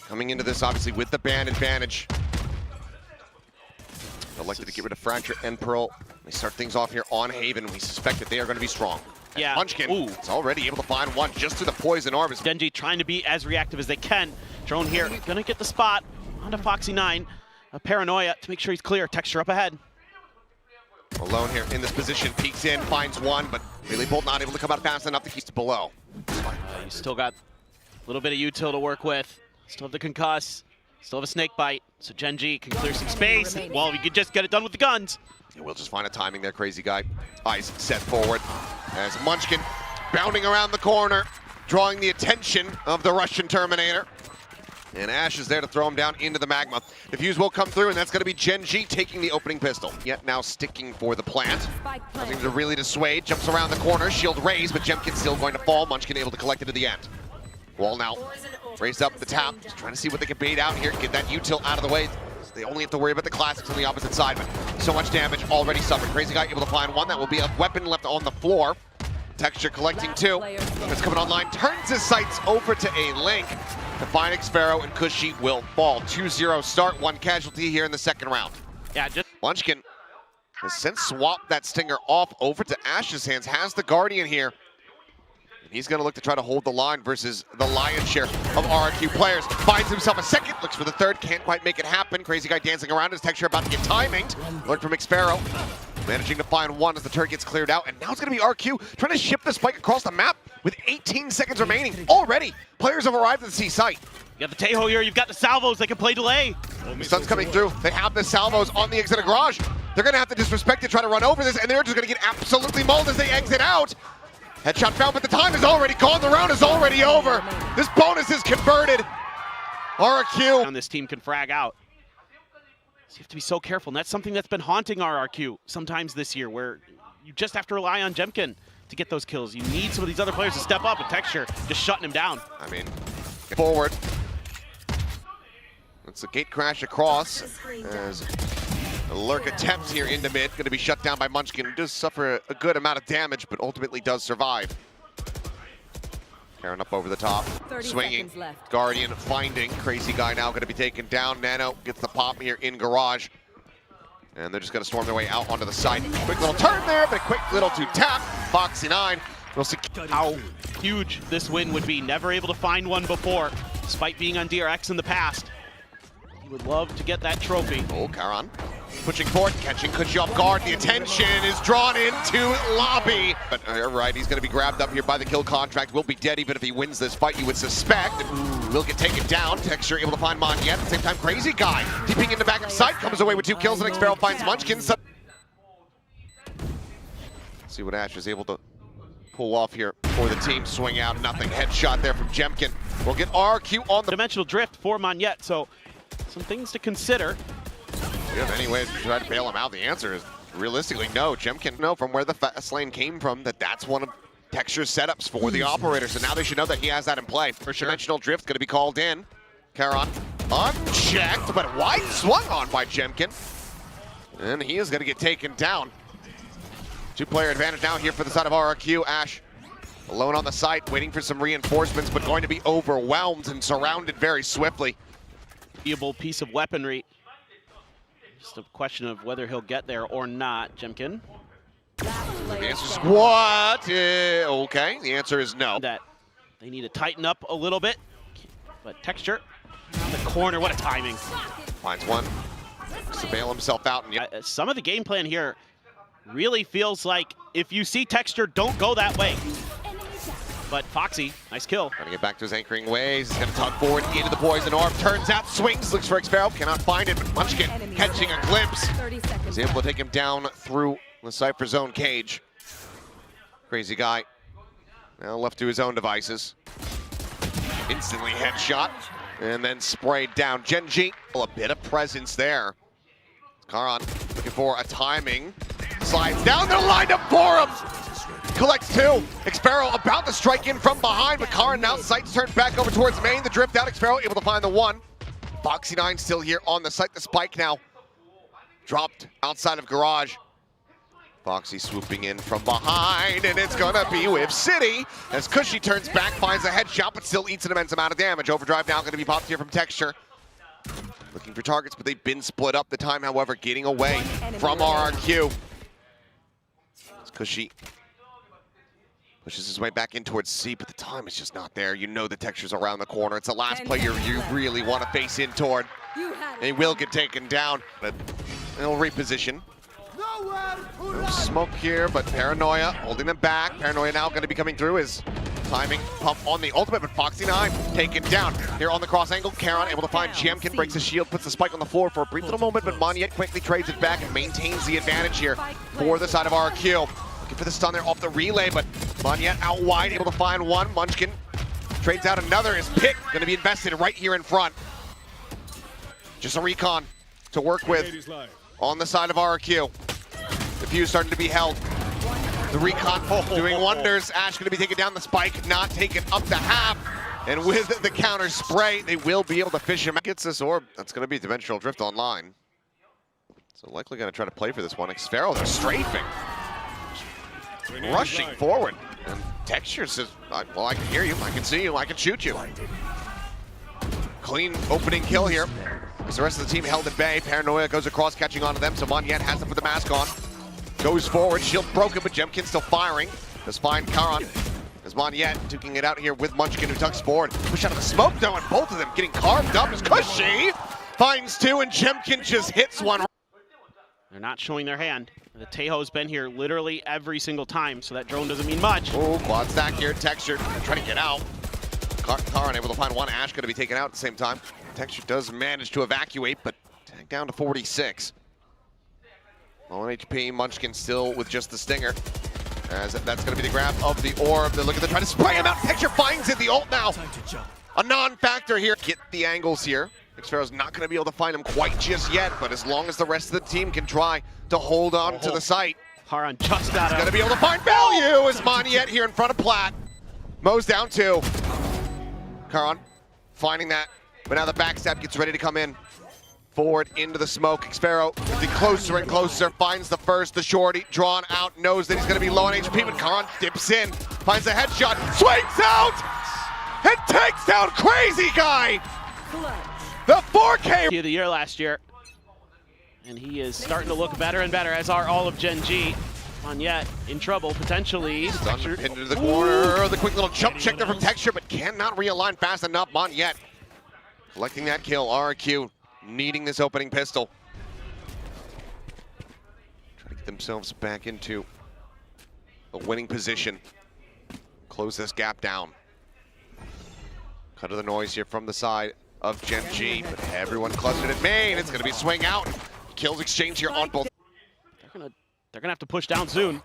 Coming into this, obviously, with the ban advantage. Elected to get rid of Fracture and Pearl. They start things off here on Haven. We suspect that they are going to be strong. Yeah. Munchkin Ooh. is already able to find one just to the poison orb. Gen.G trying to be as reactive as they can. Drone here, gonna get the spot onto Foxy9. A paranoia to make sure he's clear. Texture up ahead. Alone here in this position, peeks in, finds one, but Melee Bolt not able to come out fast enough to keep it below. You still got a little bit of util to work with. Still have the concuss. Still have a snake bite. So Gen.G can clear some space. Well, you could just get it done with the guns. Yeah, we'll just find a timing there, crazy guy. Eyes set forward as Munchkin bounding around the corner, drawing the attention of the Russian Terminator. And Ash is there to throw him down into the magma. The fuse will come through, and that's going to be Gen.G taking the opening pistol. Yet now sticking for the plant. Nothing to really dissuade. Jumps around the corner, shield raised, but Jemkin's still going to fall. Munchkin able to collect it to the end. Wall now raised up the tap, just trying to see what they can bait out here, get that util out of the way. They only have to worry about the classics on the opposite side, but so much damage already suffered. Crazy guy able to find one. That will be a weapon left on the floor. Texture collecting two. It's coming online, turns his sights over to a link. The Phoenix Sparrow and Cushy will fall. 2-0 start, one casualty here in the second round. Yeah, just Munchkin has since swapped that Stinger off over to Ash's hands, has the Guardian here. And he's going to look to try to hold the line versus the lion's share of RRQ players. Finds himself a second, looks for the third, can't quite make it happen. Crazy guy dancing around, his Texture about to get timinged. Learned from Sparrow, managing to find one as the turret gets cleared out. And now it's going to be RQ trying to ship the spike across the map with 18 seconds remaining. Already, players have arrived at the C site. you got the Tejo here, you've got the salvos, they can play delay. The sun's coming through. They have the salvos on the exit of garage. They're going to have to disrespect it, try to run over this, and they're just going to get absolutely mauled as they exit out. Headshot found, but the time is already gone. The round is already over. This bonus is converted. RRQ. And this team can frag out. So you have to be so careful, and that's something that's been haunting RRQ sometimes this year, where you just have to rely on Jemkin to get those kills. You need some of these other players to step up, and Texture just shutting him down. I mean, forward. It's a gate crash across as a lurk attempt here into mid. Going to be shut down by Munchkin. Does suffer a good amount of damage, but ultimately does survive. Karen up over the top, swinging. Guardian finding. Crazy guy now going to be taken down. Nano gets the pop here in garage. And they're just going to storm their way out onto the side. Quick little turn there, but a quick little to tap. Foxy9 will see how huge this win would be. Never able to find one before, despite being on DRX in the past. He would love to get that trophy. Oh, Karan pushing forward, catching Cushy off guard. The attention is drawn into lobby. But right, he's going to be grabbed up here by the kill contract. Will be dead even if he wins this fight, you would suspect. Will get taken down. Texture able to find Monty at the same time. Crazy guy deeping in the back of sight, comes away with 2 kills. The next barrel finds Munchkin. See what Ash is able to pull off here for the team. Swing out, nothing. Headshot there from Jemkin. We'll get RQ on the dimensional drift for Monyet, so some things to consider. Do you have any way to try to bail him out? The answer is realistically no. Jemkin know from where the fast lane came from that that's one of Texture's setups for the operator. So now they should know that he has that in play. For sure. Dimensional drift going to be called in. Karan unchecked, but wide swung on by Jemkin. And he is going to get taken down. 2-player advantage now here for the side of RRQ. Ash alone on the site, waiting for some reinforcements, but going to be overwhelmed and surrounded very swiftly. Valuable piece of weaponry. Just a question of whether he'll get there or not. Jemkin. The answer is what? Okay, the answer is no. That they need to tighten up a little bit, but Texture around the corner. What a timing! Finds one. To bail himself out. And some of the game plan here really feels like if you see Texture, don't go that way. But Foxy, nice kill. Trying to get back to his anchoring ways. He's going to tug forward into the poison orb. Turns out, swings, looks for Sparrow. Cannot find it, but Munchkin catching a glimpse. Is able to take him down through the Cypher Zone cage. Crazy guy. Now left to his own devices. Instantly headshot. And then sprayed down. Gen.G, a bit of presence there. Karan looking for a timing. Slides down, they're lined up for him. Collects 2. Xparrow about to strike in from behind, but Karan now sights turned back over towards main. The drift out, Xparrow able to find the 1. Foxy9 still here on the site. The spike now dropped outside of garage. Foxy swooping in from behind, and it's gonna be with City as Cushy turns back, finds a headshot, but still eats an immense amount of damage. Overdrive now gonna be popped here from Texture. Looking for targets, but they've been split up. The time, however, getting away from RRQ. As Cushy pushes his way back in towards C, but the time is just not there. You know the Texture's around the corner. It's the last player you really want to face in toward. And he will get taken down, but he'll reposition. No smoke here, but Paranoia holding them back. Paranoia now going to be coming through his timing pump on the ultimate, but Foxy9 taken down here on the cross angle. Qeon able to find Gemkin, breaks the shield, puts the spike on the floor for a brief little moment, but Monyet quickly trades it back and maintains the advantage here for the side of RRQ. Looking for the stun there off the relay, but Monyet out wide, able to find one. Munchkin trades out another. His pick going to be invested right here in front. Just a recon to work with on the side of RRQ. The fuse starting to be held. The recon doing wonders. Ash going to be taking down the spike, not taken up to half. And with the counter spray, they will be able to fish him. Gets this orb. That's going to be Dimensional Drift online. So likely going to try to play for this one. Xfero, they're strafing. Rushing forward. And Texture says, well, I can hear you, I can see you, I can shoot you. Clean opening kill here. As the rest of the team held at bay, Paranoia goes across, catching on to them, so Monyet has them with the mask on. Goes forward, shield broken, but Gemkin still firing. Does find Karan. As Monyet duking it out here with Munchkin, who tucks forward. Push out of the smoke though, and both of them getting carved up as Cushy finds two, and Gemkin just hits one. They're not showing their hand. The Tejo's been here literally every single time, so that drone doesn't mean much. Oh, quad stack here, Texture trying to get out. Karan able to find one, Ash going to be taken out at the same time. Texture does manage to evacuate, but tagged down to 46. Low on HP, Munchkin still with just the stinger. As that's going to be the grab of the orb. They're looking to try to spray him out. Texture finds it, the ult now. A non-factor here. Get the angles here. Xfero's not going to be able to find him quite just yet, but as long as the rest of the team can try to hold on to the site. Karan just got going to be able to find value as Monyet here in front of Plat. Mo's down two. Karan finding that, but now the backstab gets ready to come in. Forward into the smoke. Xfero getting closer and closer, finds the first, the shorty, drawn out, knows that he's going to be low on HP, but Karan dips in, finds a headshot, swings out, and takes down Crazy Guy! The 4K of the year last year. And he is starting to look better and better, as are all of Gen.G. Monyet in trouble, potentially. Pinned into the corner, the quick little jump check there from Texture, but cannot realign fast enough. Monyet collecting that kill. RRQ needing this opening pistol. Try to get themselves back into a winning position. Close this gap down. Cut to the noise here from the side of Gen.G, but everyone clustered at main. It's going to be swing out. Kills exchange here on both. They're gonna have to push down soon.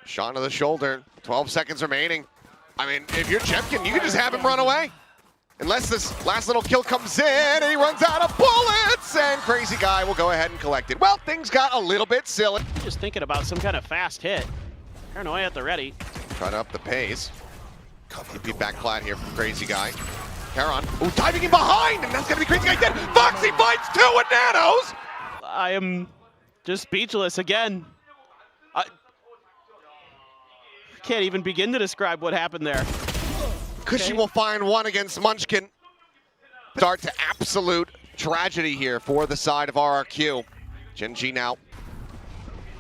Shot to the shoulder. 12 seconds remaining. I mean, if you're Gemkin, you can just have him run away. Unless this last little kill comes in and he runs out of bullets, and Crazy Guy will go ahead and collect it. Well, things got a little bit silly. Just thinking about some kind of fast hit. Paranoia at the ready. Try to up the pace. TP back flat here from Crazy Guy. Karan, diving in behind, and that's gonna be Crazy Guy dead. Foxy fights two with nanos. I am just speechless again. I can't even begin to describe what happened there. Cushy will find one against Munchkin. Start to absolute tragedy here for the side of RRQ. Gen.G now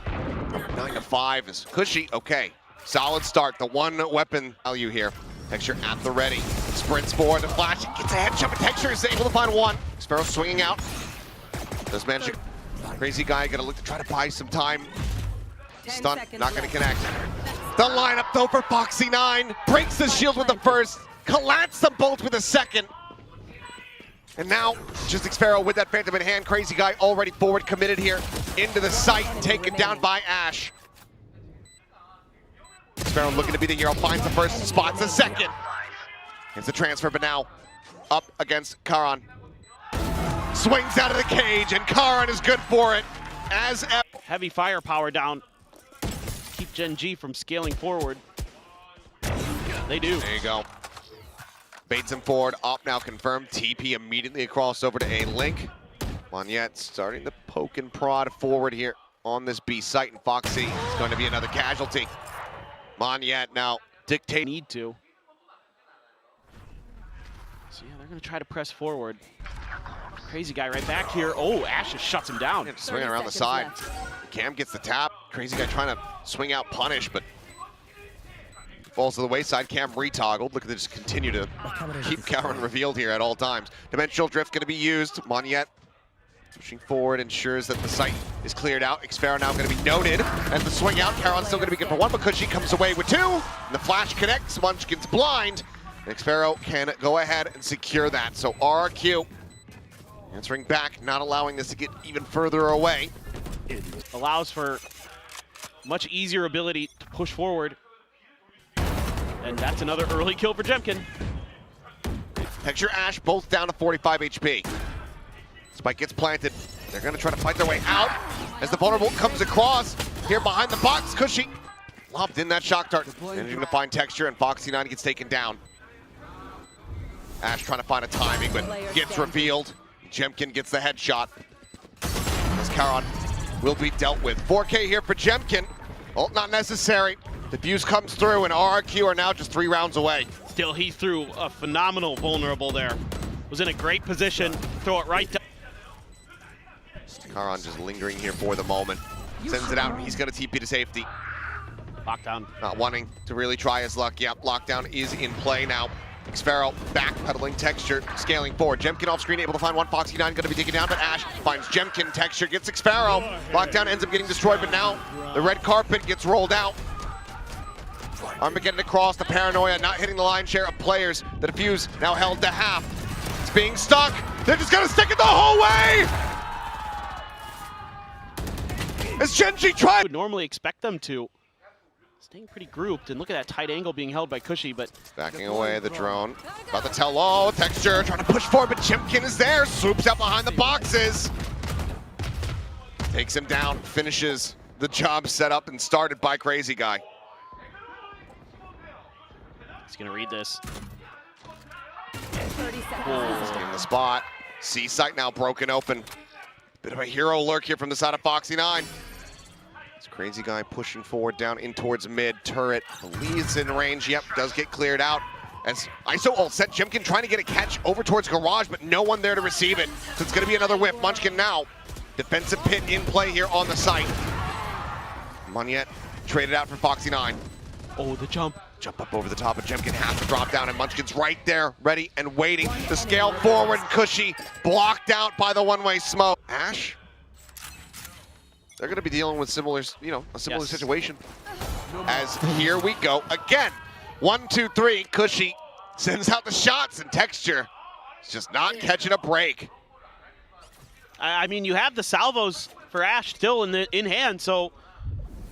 9-5 is Cushy. Okay, solid start. The one weapon value here. Texture at the ready. Sprints forward, the flash, gets a headshot, but Texture is able to find one. Xfero swinging out. Does manage to. Crazy Guy gonna look to try to buy some time. Stun, not gonna connect. The lineup though for Foxy9. Breaks the shield with the first. Collapse them both with the second. And now, just Xfero with that Phantom in hand. Crazy Guy already forward committed here into the site, taken down by Ash. Xfero looking to be the hero, finds the first, spots the second. It's the transfer, but now up against Karan. Swings out of the cage, and Karan is good for it. As heavy firepower down. Keep Gen.G from scaling forward. They do. There you go. Baits him forward, up now confirmed. TP immediately across over to A-Link. Monyet starting to poke and prod forward here. on this B site, and Foxy is going to be another casualty. Monyet now dictate. Need to. So yeah, they're going to try to press forward. Crazy guy right back here. Oh, Ash just shuts him down. Yeah, swinging around the side. Cam gets the tap. Crazy guy trying to swing out punish, but falls to the wayside. Cam retoggled. Look at this, continue to keep Qeon revealed here at all times. Dimensional drift going to be used. Monyet pushing forward, ensures that the site is cleared out. Xfero now going to be noted as the swing out. Qeon's still going to be good for one, because she comes away with two. And the flash connects. Munchkin's blind. And Xfero can go ahead and secure that. So RRQ answering back, not allowing this to get even further away. It allows for much easier ability to push forward. And that's another early kill for Gen.G. Texture Ash both down to 45 HP. Spike gets planted. They're going to try to fight their way out as the vulnerable comes across here behind the box. Cushy lobbed in that shock dart, managing to find Texture, and Foxy9 gets taken down. Ash trying to find a timing, but gets revealed. Gen.G gets the headshot. As Qeon will be dealt with. 4K here for Gen.G. Ult not necessary. The fuse comes through, and RRQ are now just 3 rounds away. Still, he threw a phenomenal vulnerable there. Was in a great position. Throw it right down. Qeon just lingering here for the moment. Sends it out, and he's going to TP to safety. Lockdown. Not wanting to really try his luck. Yep, lockdown is in play now. Xfero backpedaling Texture, scaling forward. Gen.G off screen, able to find one. Foxy9 going to be taken down, but Ash finds Gen.G. Texture gets Xfero. Lockdown ends up getting destroyed, but now the red carpet gets rolled out. Armageddon across, the Paranoia not hitting the lion's share of players. The defuse now held to half. It's being stuck. They're just going to stick it the whole way! As Gen.G tried. Would normally expect them to. Staying pretty grouped, and look at that tight angle being held by Cushy, but backing away the drone. About to tell low, Texture trying to push forward, but Gen.G is there. Swoops out behind the boxes. Takes him down, finishes the job set up and started by Crazy Guy. He's gonna read this. 30 seconds. In the spot. C site now broken open. Bit of a hero lurk here from the side of Foxy9. This Crazy Guy pushing forward down in towards mid. Turret believes in range. Yep, does get cleared out. As ISO ult set, Gen.G trying to get a catch over towards Garage, but no one there to receive it. So it's going to be another whiff. Munchkin now. Defensive pit in play here on the site. Monyet traded out for Foxy9. Oh, the jump. Jump up over the top, and Gen.G has to drop down, and Munchkin's right there, ready and waiting to scale forward. Cushy blocked out by the one-way smoke. Ash, they're going to be dealing with similar, a similar situation. As here we go again. 1, 2, 3. Cushy sends out the shots, and Texture is just not catching a break. I mean, you have the salvos for Ash still in hand, so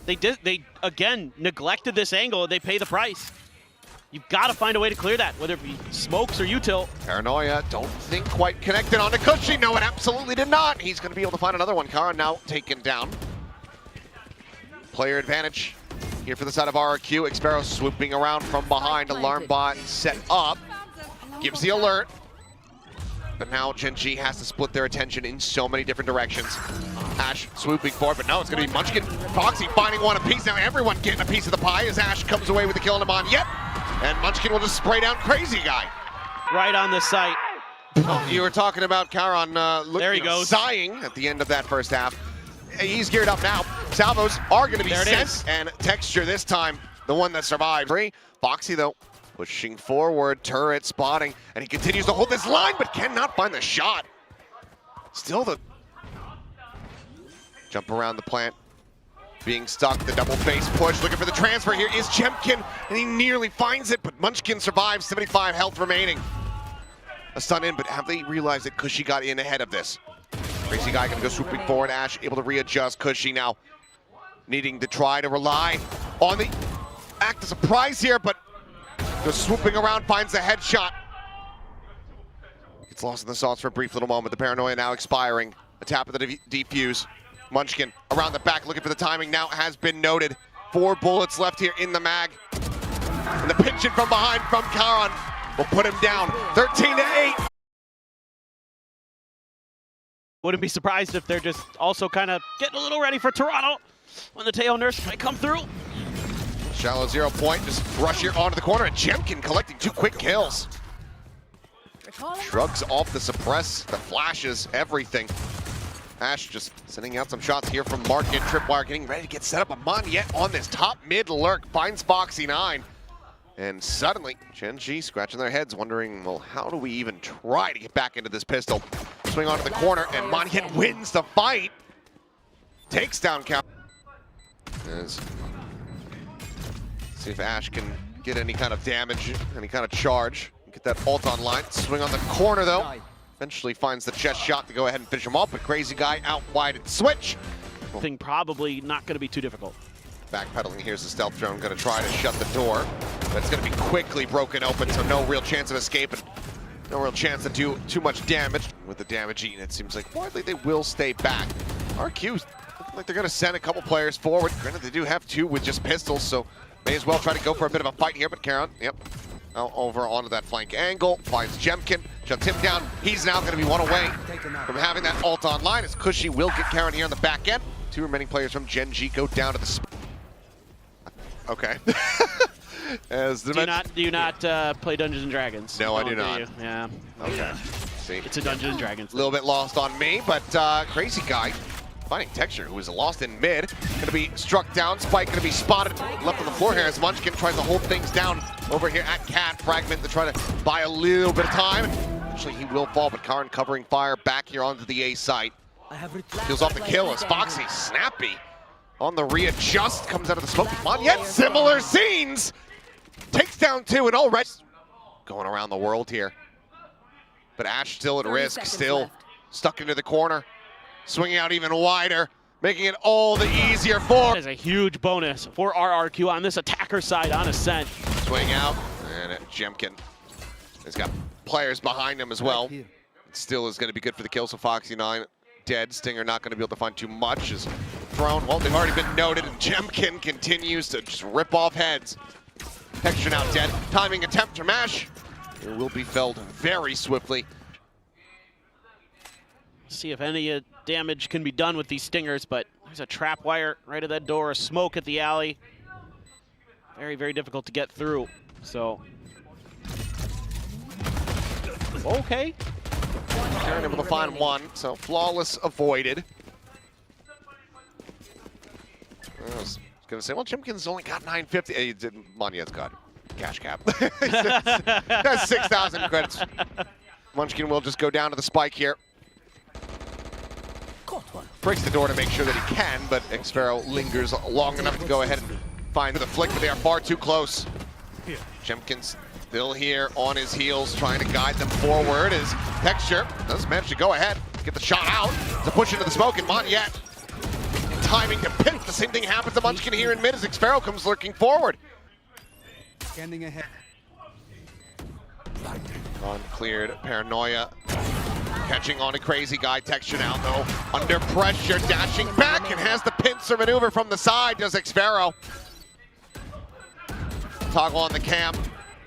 they again neglected this angle, and they pay the price. You've got to find a way to clear that, whether it be smokes or util. Paranoia, don't think quite connected onto Cushy. No, it absolutely did not. He's going to be able to find another one. Kara now taken down. Player advantage here for the side of RRQ. Xfero swooping around from behind. Alarm bot set up. Gives the alert. But now Gen.G has to split their attention in so many different directions. Ash swooping forward, but no, it's going to be Munchkin. Foxy finding one apiece. Now everyone getting a piece of the pie as Ash comes away with the kill on Monyet. And Munchkin will just spray down Crazy Guy. Right on the site. Oh, you were talking about Qeon there he goes. sighing at the end of that first half. He's geared up now. Salvos are going to be sent, and Texture this time, the one that survives. Foxy, though, pushing forward, turret spotting, and he continues to hold this line, but cannot find the shot. Still the jump around the plant. Being stuck, the double face push, looking for the transfer. Here is Gen.G, and he nearly finds it, but Munchkin survives, 75 health remaining. A stun in, but have they realized that Cushy got in ahead of this? Crazy Guy gonna go swooping forward, Ash able to readjust. Cushy now needing to try to rely on the act of surprise here, but goes swooping around, finds the headshot. Gets lost in the sauce for a brief little moment. The Paranoia now expiring. A tap of the defuse. Munchkin around the back looking for the timing now has been noted. 4 bullets left here in the mag. And the pinch in from behind from Qeon will put him down 13-8. Wouldn't be surprised if they're just also kind of getting a little ready for Toronto when the Qeon nurse might come through. Shallow 0 point, just rush here onto the corner, and Gen.G collecting 2 quick kills. Shrugs off the suppress, the flashes, everything. Ash just sending out some shots here from Market. Tripwire getting ready to get set up. Amon yet on this top mid lurk, finds Foxy9. And suddenly, Gen.G scratching their heads, wondering, well, how do we even try to get back into this pistol? Swing onto the corner, and Monhet wins the fight. Takes down Qeon. See if Ash can get any kind of damage, any kind of charge. Get that ult online. Swing on the corner, though. Eventually finds the chest shot to go ahead and finish him off, but Crazy Guy out wide and switch. Thing probably not going to be too difficult. Backpedaling, here's the stealth drone, going to try to shut the door. But it's going to be quickly broken open, so no real chance of escape and no real chance to do too much damage. With the damage eaten, it seems like widely they will stay back. RRQ looking like they're going to send a couple players forward. Granted, they do have 2 with just pistols, so may as well try to go for a bit of a fight here, but Qeon, now over onto that flank angle, finds Gen.G, shuts him down. He's now going to be 1 away from having that ult online, as Cushy will get Qeon here on the back end. 2 remaining players from Gen.G go down to the... Okay. As do you not play Dungeons and Dragons? No, I do not. Yeah. Okay. See, it's a Dungeons and Dragons. A little bit lost on me, but Crazy Guy finding Texture, who is lost in mid, going to be struck down. Spike going to be spotted, left on the floor here as Munchkin tries to hold things down over here at Cat. Fragment to try to buy a little bit of time. Actually, he will fall, but Karn covering fire back here onto the A site. Feels off the kill as Foxy, snappy on the readjust, comes out of the smoke. On yet similar scenes. Takes down 2 and already going around the world here. But Ash still at risk, still stuck into the corner. Swinging out even wider, making it all the easier for... That is a huge bonus for RRQ on this attacker side on Ascent. Swing out, and Gen.G has got players behind him as well. It still is going to be good for the kill, so Foxy9 dead. Stinger not going to be able to find too much. Is thrown, well, they've already been noted, and Gen.G continues to just rip off heads. Texture now dead. Timing attempt to mash. It will be felled very swiftly. See if any damage can be done with these stingers, but there's a trap wire right at that door, a smoke at the alley. Very, very difficult to get through, so. Okay. Karen able to find 1, so flawless avoided. I was gonna say, well, Gen.G's only got 950. Monet's got cash cap. That's 6,000 credits. Munchkin will just go down to the spike here. Breaks the door to make sure that he can, but Xfero lingers long enough to go ahead and find the flick, but they are far too close. Gen.G's still here on his heels, trying to guide them forward as Texture does manage to go ahead, get the shot out to push into the smoke, and Montet timing to pit. The same thing happens to Munchkin here in mid as Xfero comes lurking forward. Standing ahead. Uncleared, Paranoia. Catching on a Crazy Guy. Texture now, though, under pressure, dashing back and has the pincer maneuver from the side, does Xfero. Toggle on the cam.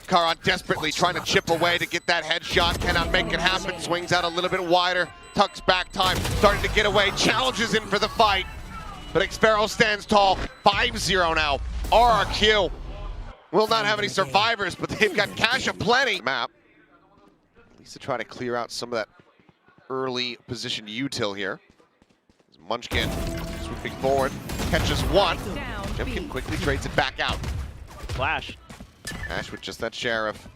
Karan desperately trying to chip away to get that headshot, cannot make it happen, swings out a little bit wider, tucks back time, starting to get away, challenges in for the fight, but Xfero stands tall, 5-0 now. RRQ will not have any survivors, but they've got cash aplenty. Map, at least to try to clear out some of that early position util here. Munchkin swooping forward, catches 1. Gen.G quickly trades it back out. Flash. Ash with just that sheriff.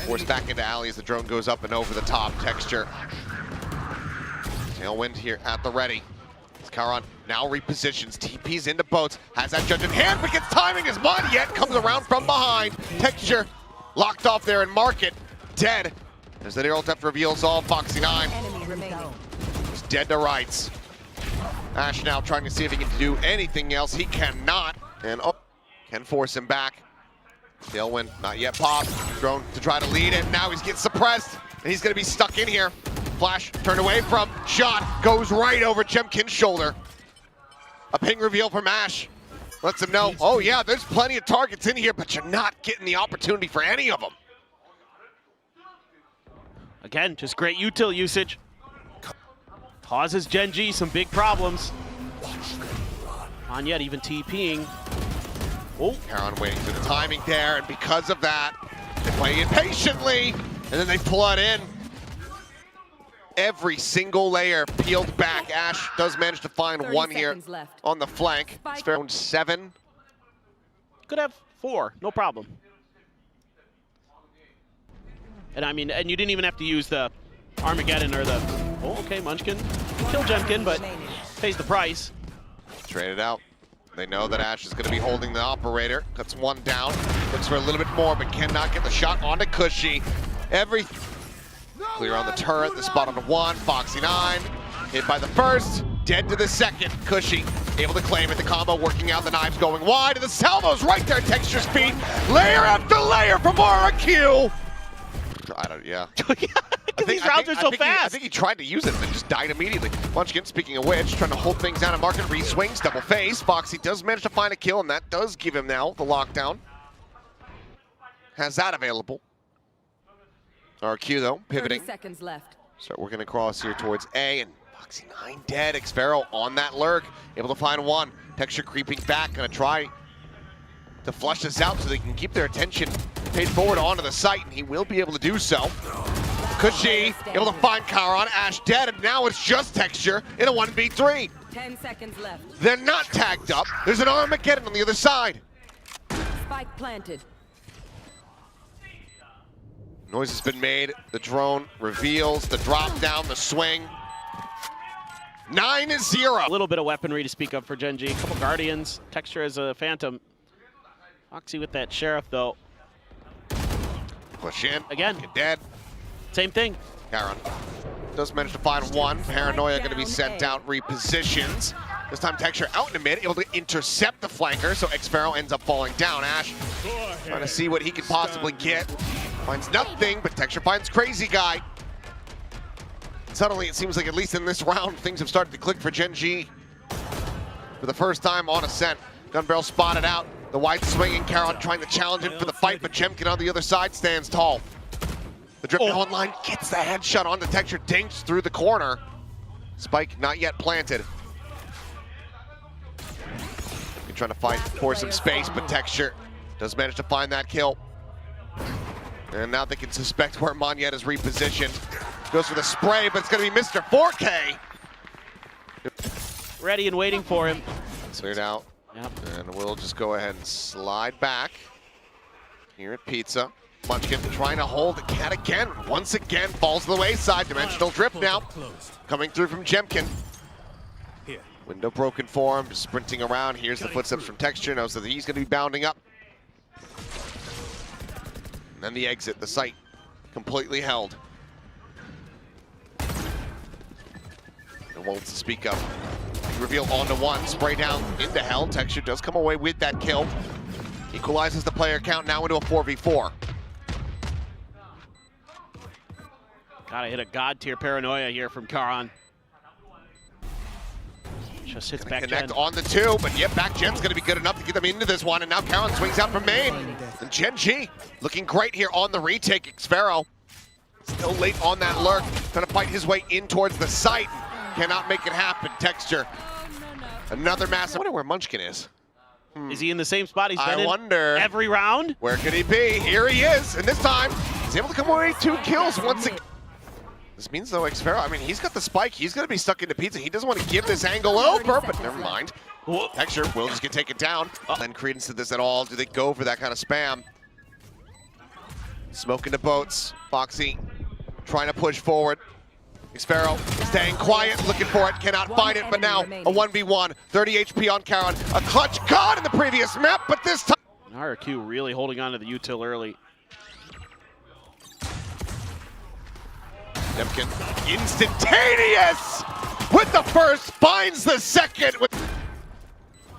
Forced back into alley as the drone goes up and over the top. Texture. Tailwind here at the ready. As Karan now repositions, TP's into boats, has that judge in hand, but gets timing as Montet comes around from behind. Texture locked off there and Market dead. As the aerial depth reveals all, Foxy9 is dead to rights. Ash now trying to see if he can do anything else. He cannot, and can force him back. Tailwind, not yet popped. Drone to try to lead it. Now he's getting suppressed, and he's going to be stuck in here. Flash turned away from, shot goes right over Gen.G's shoulder. A ping reveal from Ash. Lets him know, oh yeah, there's plenty of targets in here, but you're not getting the opportunity for any of them. Again, just great util usage. Causes Gen.G some big problems. Monyet even TPing. Oh, Qeon waiting for the timing there, and because of that, they play it patiently, and then they flood in. Every single layer peeled back. Ash does manage to find one here left. on the flank. It's around 7. could have 4, no problem. And I mean, and you didn't even have to use the Armageddon or the, oh, okay, Munchkin. Kill Jemkin, but pays the price. Traded out. They know that Ash is going to be holding the operator. Cuts one down. Looks for a little bit more, but cannot get the shot onto Cushy. Clear on the turret. The spot on the 1. Foxy 9. Hit by the first. Dead to the second. Cushy able to claim it. The combo working out. The knives going wide. And the salvo's right there. Texture's feet. Layer after layer from RRQ. I don't, yeah. These rounds are so fast. I think he tried to use it and then just died immediately. Munchkin, speaking of which, trying to hold things down at market. Re-swings, double face. Foxy does manage to find a kill, and that does give him now the lockdown. Has that available. RQ, though, pivoting. 30 seconds left. Start working across here towards A, and Foxy 9 dead. Xfero on that lurk, able to find one. Texture creeping back, gonna try to flush this out so they can keep their attention paid forward onto the site, and he will be able to do so. Cushy able to find Qeon. Ash dead, and now it's just Texture in a 1v3. 10 seconds left. They're not tagged up. There's an Armageddon on the other side. Spike planted. Noise has been made. The drone reveals the drop down, the swing. 9-0. A little bit of weaponry to speak of for Gen.G. A couple Guardians. Texture as a Phantom. Foxy with that Sheriff, though. Push in. Again. Get dead. Same thing. Qeon does manage to find one. Paranoia going to be sent out, repositions. This time Texture out in the mid, able to intercept the flanker, so Xfero ends up falling down. Ash trying to see what he could possibly get. Finds nothing, but Texture finds Crazy Guy. Suddenly it seems like at least in this round, things have started to click for Gen.G. For the first time on Ascent. Gun barrel spotted out. The wide swinging Qeon trying to challenge him for the fight, but Jemkin on the other side stands tall. The drip now online gets the headshot on the Texture, dinks through the corner. Spike not yet planted. He's trying to fight for some space, but Texture does manage to find that kill. And now they can suspect where Monyet is repositioned. Goes for the spray, but it's going to be Mr. 4K. Ready and waiting for him. Cleared out. Yep. And we'll just go ahead and slide back here at Pizza. Munchkin trying to hold the cat again. Once again, falls to the wayside. Dimensional drift now. Coming through from Jemkin. Window broken for him, just sprinting around. Here's the footsteps from Texture. Knows that he's going to be bounding up. And then the exit, the site completely held. No walls to speak of. Reveal onto one, spray down into hell. Texture does come away with that kill. Equalizes the player count now into a 4v4. Gotta hit a god tier Paranoia here from Qeon. Just hits back Connect Gen. on the 2, but yep, back Gen's gonna be good enough to get them into this one, and now Qeon swings out from main. And Gen.G looking great here on the retake. Xfero still late on that lurk, trying to fight his way in towards the site. Cannot make it happen. Texture. Another massive. I wonder where Munchkin is. Is he in the same spot he's been I wonder. in every round? Where could he be? Here he is, and this time he's able to come away 2 kills once again. This means though, Xfero, I mean, he's got the spike. He's going to be stuck into Pizza. He doesn't want to give this angle over, but never mind. Texture will just get taken down. Lend credence to this at all. Do they go for that kind of spam? Smoke into boats. Foxy trying to push forward. Xfero staying quiet, looking for it, cannot find it, but now a 1v1. 30 HP on Qeon. A clutch god in the previous map, but this time. RRQ really holding on to the util early. Jemkin, instantaneous with the first, finds the second.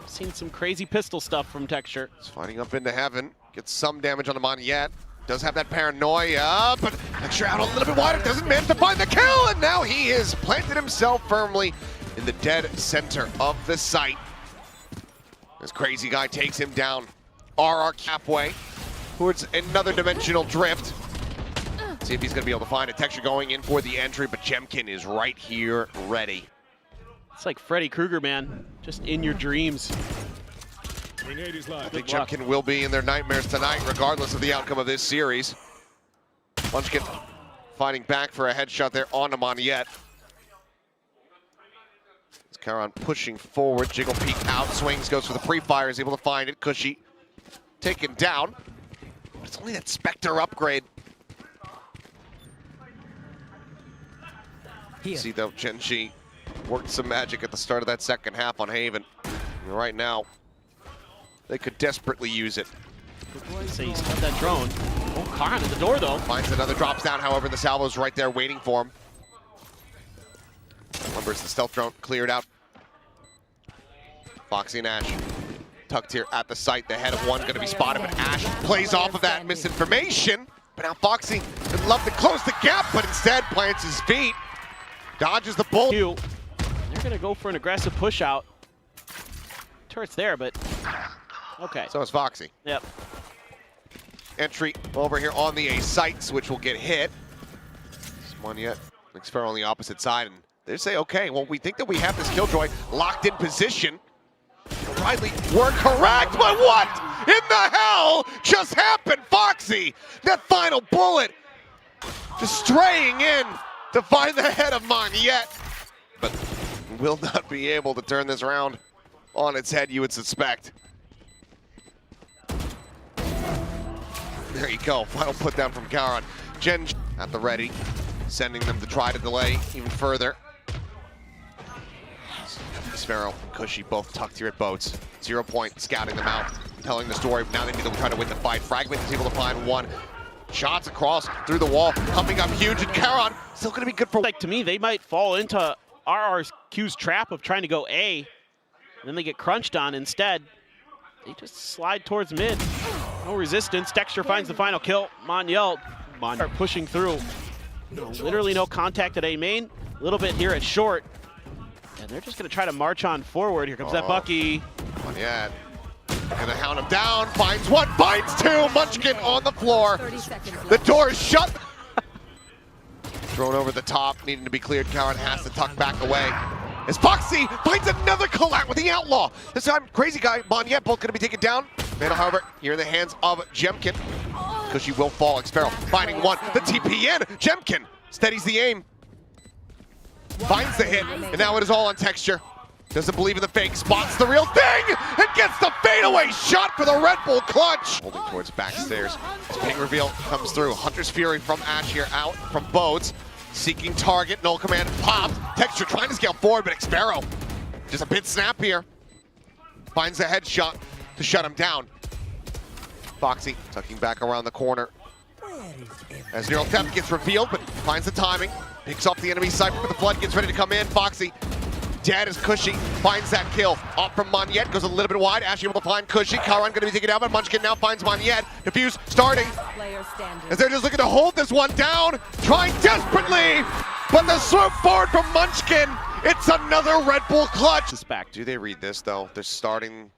Seen some crazy pistol stuff from Texture. He's fighting up into heaven, gets some damage on the Monyet. Does have that Paranoia, but Texture out a little bit wider, doesn't manage to find the kill, and now he has planted himself firmly in the dead center of the site. This Crazy Guy takes him down. RRQ halfway towards another dimensional drift. See if he's going to be able to find it. Texture going in for the entry, but Gen.G is right here, ready. It's like Freddy Krueger, man. Just in your dreams. I think Gen.G will be in their nightmares tonight, regardless of the outcome of this series. Munchkin fighting back for a headshot there on Monyet. Qeon pushing forward, jiggle peek out, swings, goes for the pre-fire, is able to find it. Cushy taken down. But it's only that Spectre upgrade. See though, Gen.G worked some magic at the start of that second half on Haven. And right now, they could desperately use it. Say he's got that drone. Oh, Qeon at the door though. Finds another, drops down, however, the salvo's right there waiting for him. Numbers the stealth drone cleared out. Foxy and Ash tucked here at the site. The head of one going to be spotted, but Ash plays off of that misinformation. But now Foxy would love to close the gap, but instead plants his feet. Dodges the bullet. They're going to go for an aggressive push out. Turret's there, but okay. So is Foxy. Yep. Entry over here on the A sites, which will get hit. Monyet, Xpero on the opposite side, and they say, okay, well, we think that we have this Killjoy locked in position. Riley were correct, but what in the hell just happened, Foxy? That final bullet just straying in to find the head of Monyet, but will not be able to turn this round on its head, you would suspect. There you go, final put down from Qeon. Gen.G at the ready, sending them to try to delay even further. Xpero and Cushy both tucked here at boats. 0 point, scouting them out, telling the story. Now they need to try to win the fight. Fragment is able to find one. Shots across through the wall, coming up huge, and Qeon still going to be good for. Like, to me, they might fall into RRQ's trap of trying to go A, and then they get crunched on instead. They just slide towards mid. No resistance. Texture finds the final kill. Monyet are pushing through. Literally no contact at A main. A little bit here at short. And they're just going to try to march on forward. Here comes that Bucky. Monyet gonna hound him down. Finds one, finds two. Munchkin on the floor. The door is shut. Thrown over the top, needing to be cleared. Qeon has to tuck back away. As Foxy finds another collat with the Outlaw. This time, Crazy Guy, Monyet, both gonna be taken down. Vandal, however, here in the hands of Gen.G. Cushy will fall. Xpero finding one. The TP in. Gen.G steadies the aim. Finds the hit, and now it is all on Texture. Doesn't believe in the fake, spots the real thing, and gets the fadeaway shot for the Red Bull clutch. Holding towards backstairs. As ping reveal comes through. Hunter's Fury from Ash here out from Bodes. Seeking target, null command popped. Texture trying to scale forward, but Xpero just a bit snappier. Finds a headshot to shut him down. Foxy tucking back around the corner. As Neural Theft gets revealed, but finds the timing. Picks off the enemy side, but the flood gets ready to come in. Foxy, dead as Cushy, finds that kill. Off from Monyet, goes a little bit wide. Ash able to find Cushy. Qeon going to be taken down, but Munchkin now finds Monyet. Defuse starting. As they're just looking to hold this one down, trying desperately, but the swoop forward from Munchkin. It's another Red Bull clutch. This back. Do they read this though? They're starting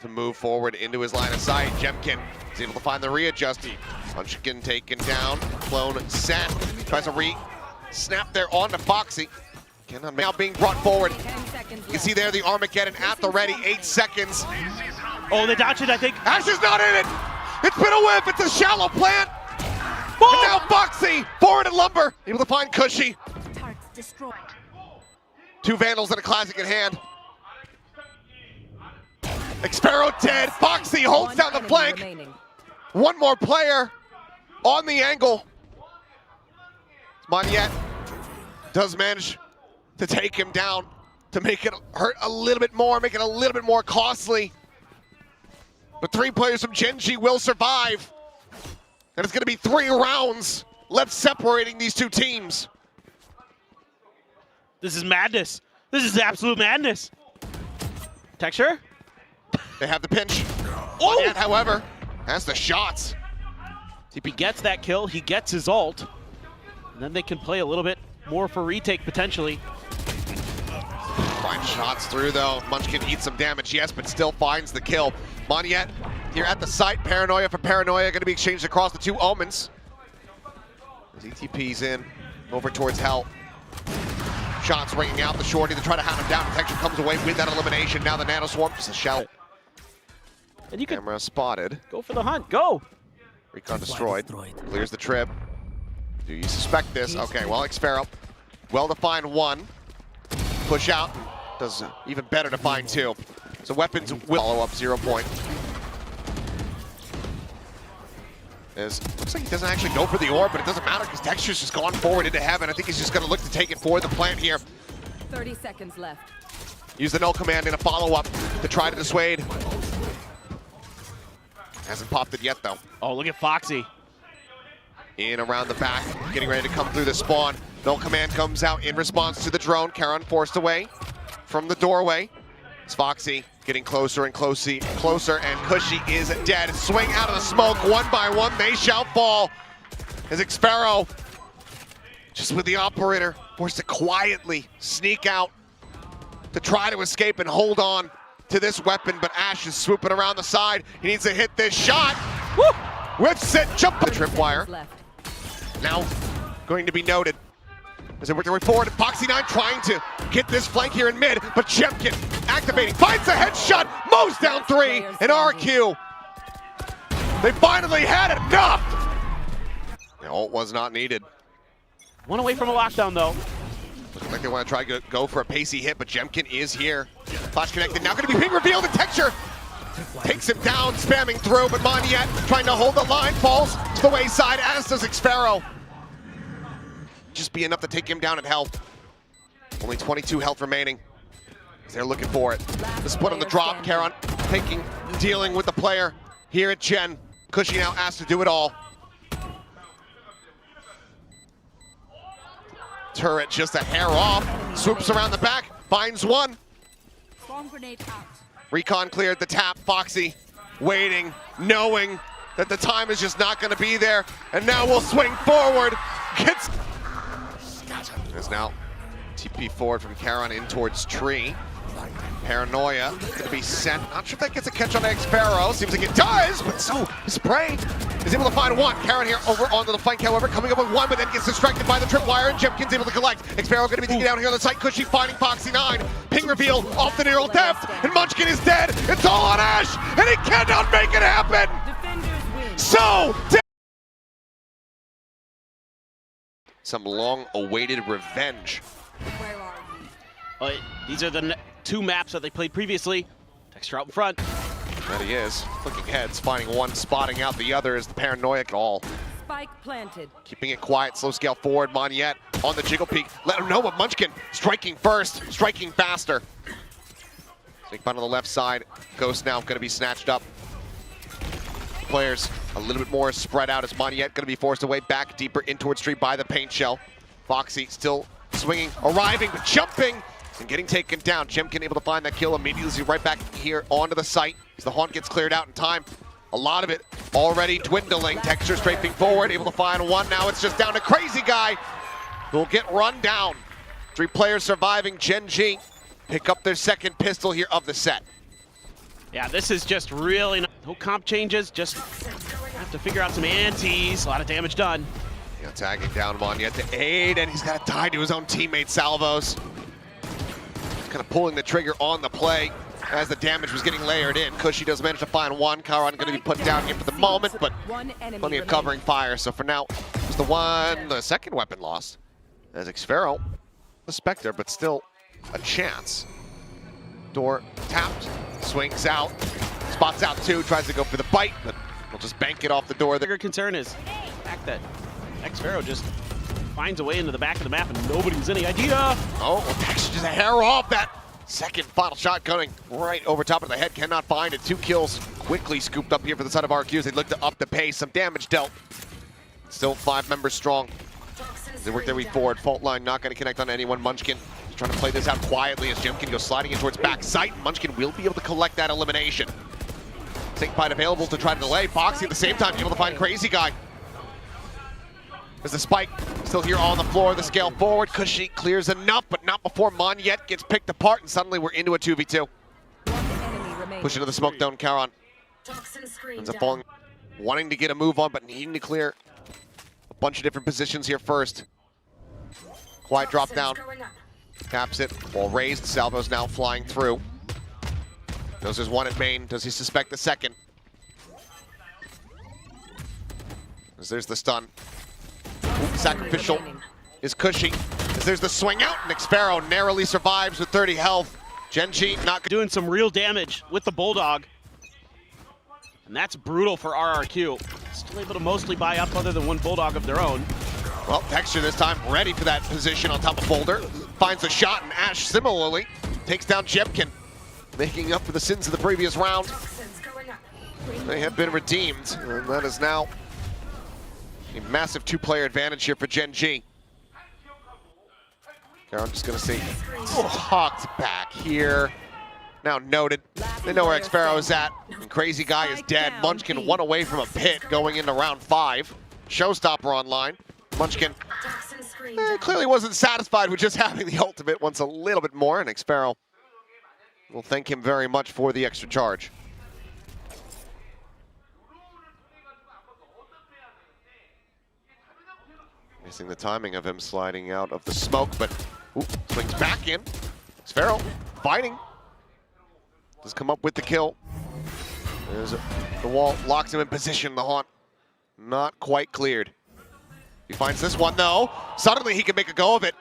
to move forward into his line of sight. Gen.G is able to find the readjust. Munchkin taken down, clone set. Tries to snap there onto Foxy. Now being brought forward. You can see there the Armageddon at the ready, 8 seconds. Oh, they dodged it, I think. Ash is not in it. It's been a whiff, it's a shallow plant. And now Foxy, forward and lumber, able to find Cushy. Two Vandals and a Classic in hand. Xpero dead, Foxy holds down the flank. One more player on the angle. Monyet does manage to take him down, to make it hurt a little bit more, make it a little bit more costly. But 3 players from Gen.G will survive. And it's gonna be 3 rounds left separating these 2 teams. This is madness. This is absolute madness. Texture? They have the pinch. Oh! Monyet, however, has the shots. If he gets that kill, he gets his ult. And then they can play a little bit more for retake, potentially. Finds shots through, though. Munchkin eats some damage, yes, but still finds the kill. Monyet here at the site. Paranoia for Paranoia going to be exchanged across the 2 Omens. ZTP's in, over towards Hell. Shots ringing out the shorty to try to hound him down. Detection comes away with that elimination. Now the Nano Swarm, just a shell. And you can Camera spotted. go for the hunt. Go! Recon destroyed. Clears the trip. Do you suspect this? Okay, well, Xfero. Well-defined one. Push out. Does even better to find two. So weapons will follow up 0 point. Looks like he doesn't actually go for the orb, but it doesn't matter because Texture's just gone forward into heaven. I think he's just going to look to take it for the plant here. 30 seconds left. Use the null command in a follow-up to try to dissuade. Hasn't popped it yet, though. Oh, look at Foxy. In around the back, getting ready to come through the spawn. Null command comes out in response to the drone. Qeon forced away from the doorway. It's Foxy getting closer and closer, and Cushy is dead. Swing out of the smoke, one by one, they shall fall. As Xfero, just with the operator, forced to quietly sneak out to try to escape and hold on to this weapon, but Ash is swooping around the side. He needs to hit this shot. Woo! Whips it, jump the tripwire. Now going to be noted as they work their way forward. Foxy 9 trying to get this flank here in mid, but Gen.G activating, finds the headshot, mows down 3, and RRQ. They finally had enough. The ult was not needed. One away from a lockdown, though. Looking like they want to try to go for a pacey hit, but Gen.G is here. Flash connected, now going to be ping revealed, and Texture takes him down, spamming through, but Monyet trying to hold the line, falls to the wayside, as does Xfero. Just be enough to take him down at health. Only 22 health remaining. They're looking for it. The split on the drop, Qeon dealing with the player here at Gen. Cushy now asked to do it all. Turret just a hair off, swoops around the back, finds one. Recon cleared the tap, Foxy waiting, knowing that the time is just not going to be there, and now we'll swing forward. Gets. There's now TP forward from Qeon in towards Tree. Paranoia going to be sent. Not sure if that gets a catch on Xfero. Seems like it does, but so Spray is able to find one. Qeon here over onto the flank, however, coming up with one, but then gets distracted by the tripwire, and Gen.G's able to collect. Xfero going to be taken down here on the site. Cushy finding Foxy 9. Ping reveal off the neural depth, and Munchkin is dead. It's all on Ash, and he cannot make it happen. So some long-awaited revenge. These are the two maps that they played previously. Texture out in front. That he is. Flicking heads, finding one, spotting out the other is the Paranoiac all. Spike planted. Keeping it quiet, slow scale forward. Monyet on the jiggle peak. Let him know what Munchkin striking first, striking faster. Snake find on the left side. Ghost now going to be snatched up. Players a little bit more spread out as Monyet going to be forced away back deeper in towards Street by the paint shell. Foxy still swinging, arriving, but jumping and getting taken down. Gen.G able to find that kill immediately right back here onto the site as the haunt gets cleared out in time. A lot of it already dwindling. Texture strafing forward, able to find one. Now it's just down to Crazy Guy who'll get run down. 3 players surviving. Gen.G pick up their second pistol here of the set. Yeah, this is just really no comp changes. Just have to figure out some antis. A lot of damage done. Yeah, tagging down Monyet to aid, and he's got to tie to his own teammate Salvos. Kind of pulling the trigger on the play as the damage was getting layered in. Cushy does manage to find one. Qeon going to be put down here for the moment, but plenty of covering fire. So for now, it's the second weapon lost. As Xfero, the Spectre, but still a chance. Door tapped, swings out, spots out 2, tries to go for the bite, but we'll just bank it off the door. The bigger concern is the fact that Xfero just finds a way into the back of the map and nobody has any idea. Oh, well, Texture just a hair off that second final shot going right over top of the head. Cannot find it. 2 kills quickly scooped up here for the side of RRQ as they look to up the pace. Some damage dealt. Still 5 members strong. They work their way forward. Fault line not going to connect on anyone. Munchkin is trying to play this out quietly as Gen.G goes sliding in towards back sight. Munchkin will be able to collect that elimination. Snake Bite available to try to delay. Foxy at the same time able to find Crazy Guy. As the spike still here on the floor, the scale forward. Cushy clears enough, but not before Monyet gets picked apart, and suddenly we're into a 2v2. Push into the smoke down, Qeon. Ends up falling, wanting to get a move on, but needing to clear bunch of different positions here first. Quiet drop down. Taps it. Ball raised. Salvo's now flying through. Knows there's one at main. Does he suspect the second? As there's the stun. Ooh, sacrificial is cushy. As there's the swing out. Nick Sparrow narrowly survives with 30 health. Gen.G not good. Doing some real damage with the Bulldog. And that's brutal for RRQ. Still able to mostly buy up other than one Bulldog of their own. Well, Texture this time ready for that position on top of Boulder. Finds the shot, and Ash similarly takes down Jemkin, making up for the sins of the previous round. They have been redeemed, and that is now a massive two-player advantage here for Gen.G. I'm just gonna say, hawked back here. Now noted. They know where Xpharaoh is at. And Crazy Guy is dead. Munchkin one away from a pit going into round 5. Showstopper online. Munchkin clearly wasn't satisfied with just having the ultimate. Wants a little bit more, and Xpharaoh will thank him very much for the extra charge. Missing the timing of him sliding out of the smoke, but swings back in. Xpharaoh fighting. Does come up with the kill. There's the wall, locks him in position. The haunt not quite cleared. He finds this one though. Suddenly he can make a go of it.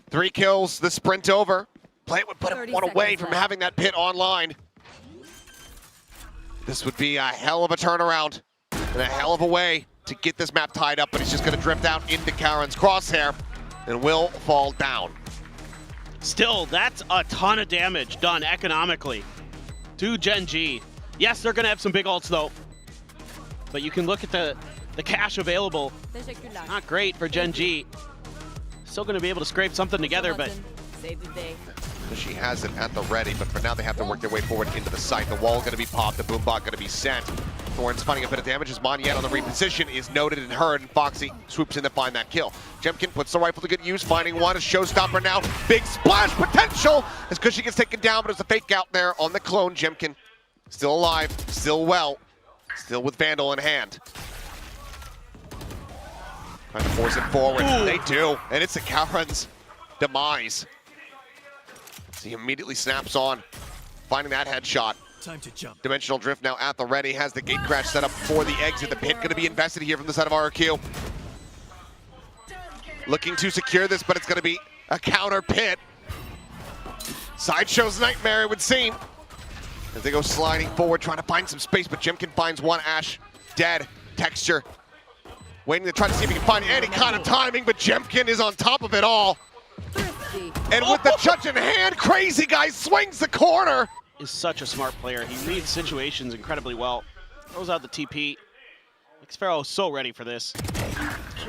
3 kills, the sprint over. Plant would put him one away from having that pit online. This would be a hell of a turnaround and a hell of a way to get this map tied up, but he's just gonna drift out into Karen's crosshair and will fall down. Still, that's a ton of damage done economically to Gen.G. Yes, they're gonna have some big ults though, but you can look at the cash available. Not great for Gen.G. Still gonna be able to scrape something together, but She has it at the ready, but for now they have to work their way forward into the site. The wall gonna be popped, the boombot gonna be sent. Thorns finding a bit of damage as Monyet on the reposition is noted and heard, and Foxy swoops in to find that kill. Jemkin puts the rifle to good use, finding one. A showstopper now. Big splash potential as Cushy gets taken down, but there's a fake out there on the clone. Jemkin still alive, still well, still with Vandal in hand. Trying to force it forward. Ooh. They do, and it's a Karen's demise. He immediately snaps on, finding that headshot. Time to jump. Dimensional Drift now at the ready, has the gate crash set up for the exit. The pit going to be invested here from the side of RRQ. Looking to secure this, but it's going to be a counter pit. Sideshow's nightmare, it would seem. As they go sliding forward, trying to find some space, but Jemkin finds one. Ash dead. Texture waiting to try to see if he can find any kind of timing, but Jemkin is on top of it all. And with the judge in hand, Crazy Guy swings the corner. Is such a smart player. He reads situations incredibly well. Throws out the TP. Xpharaoh is so ready for this.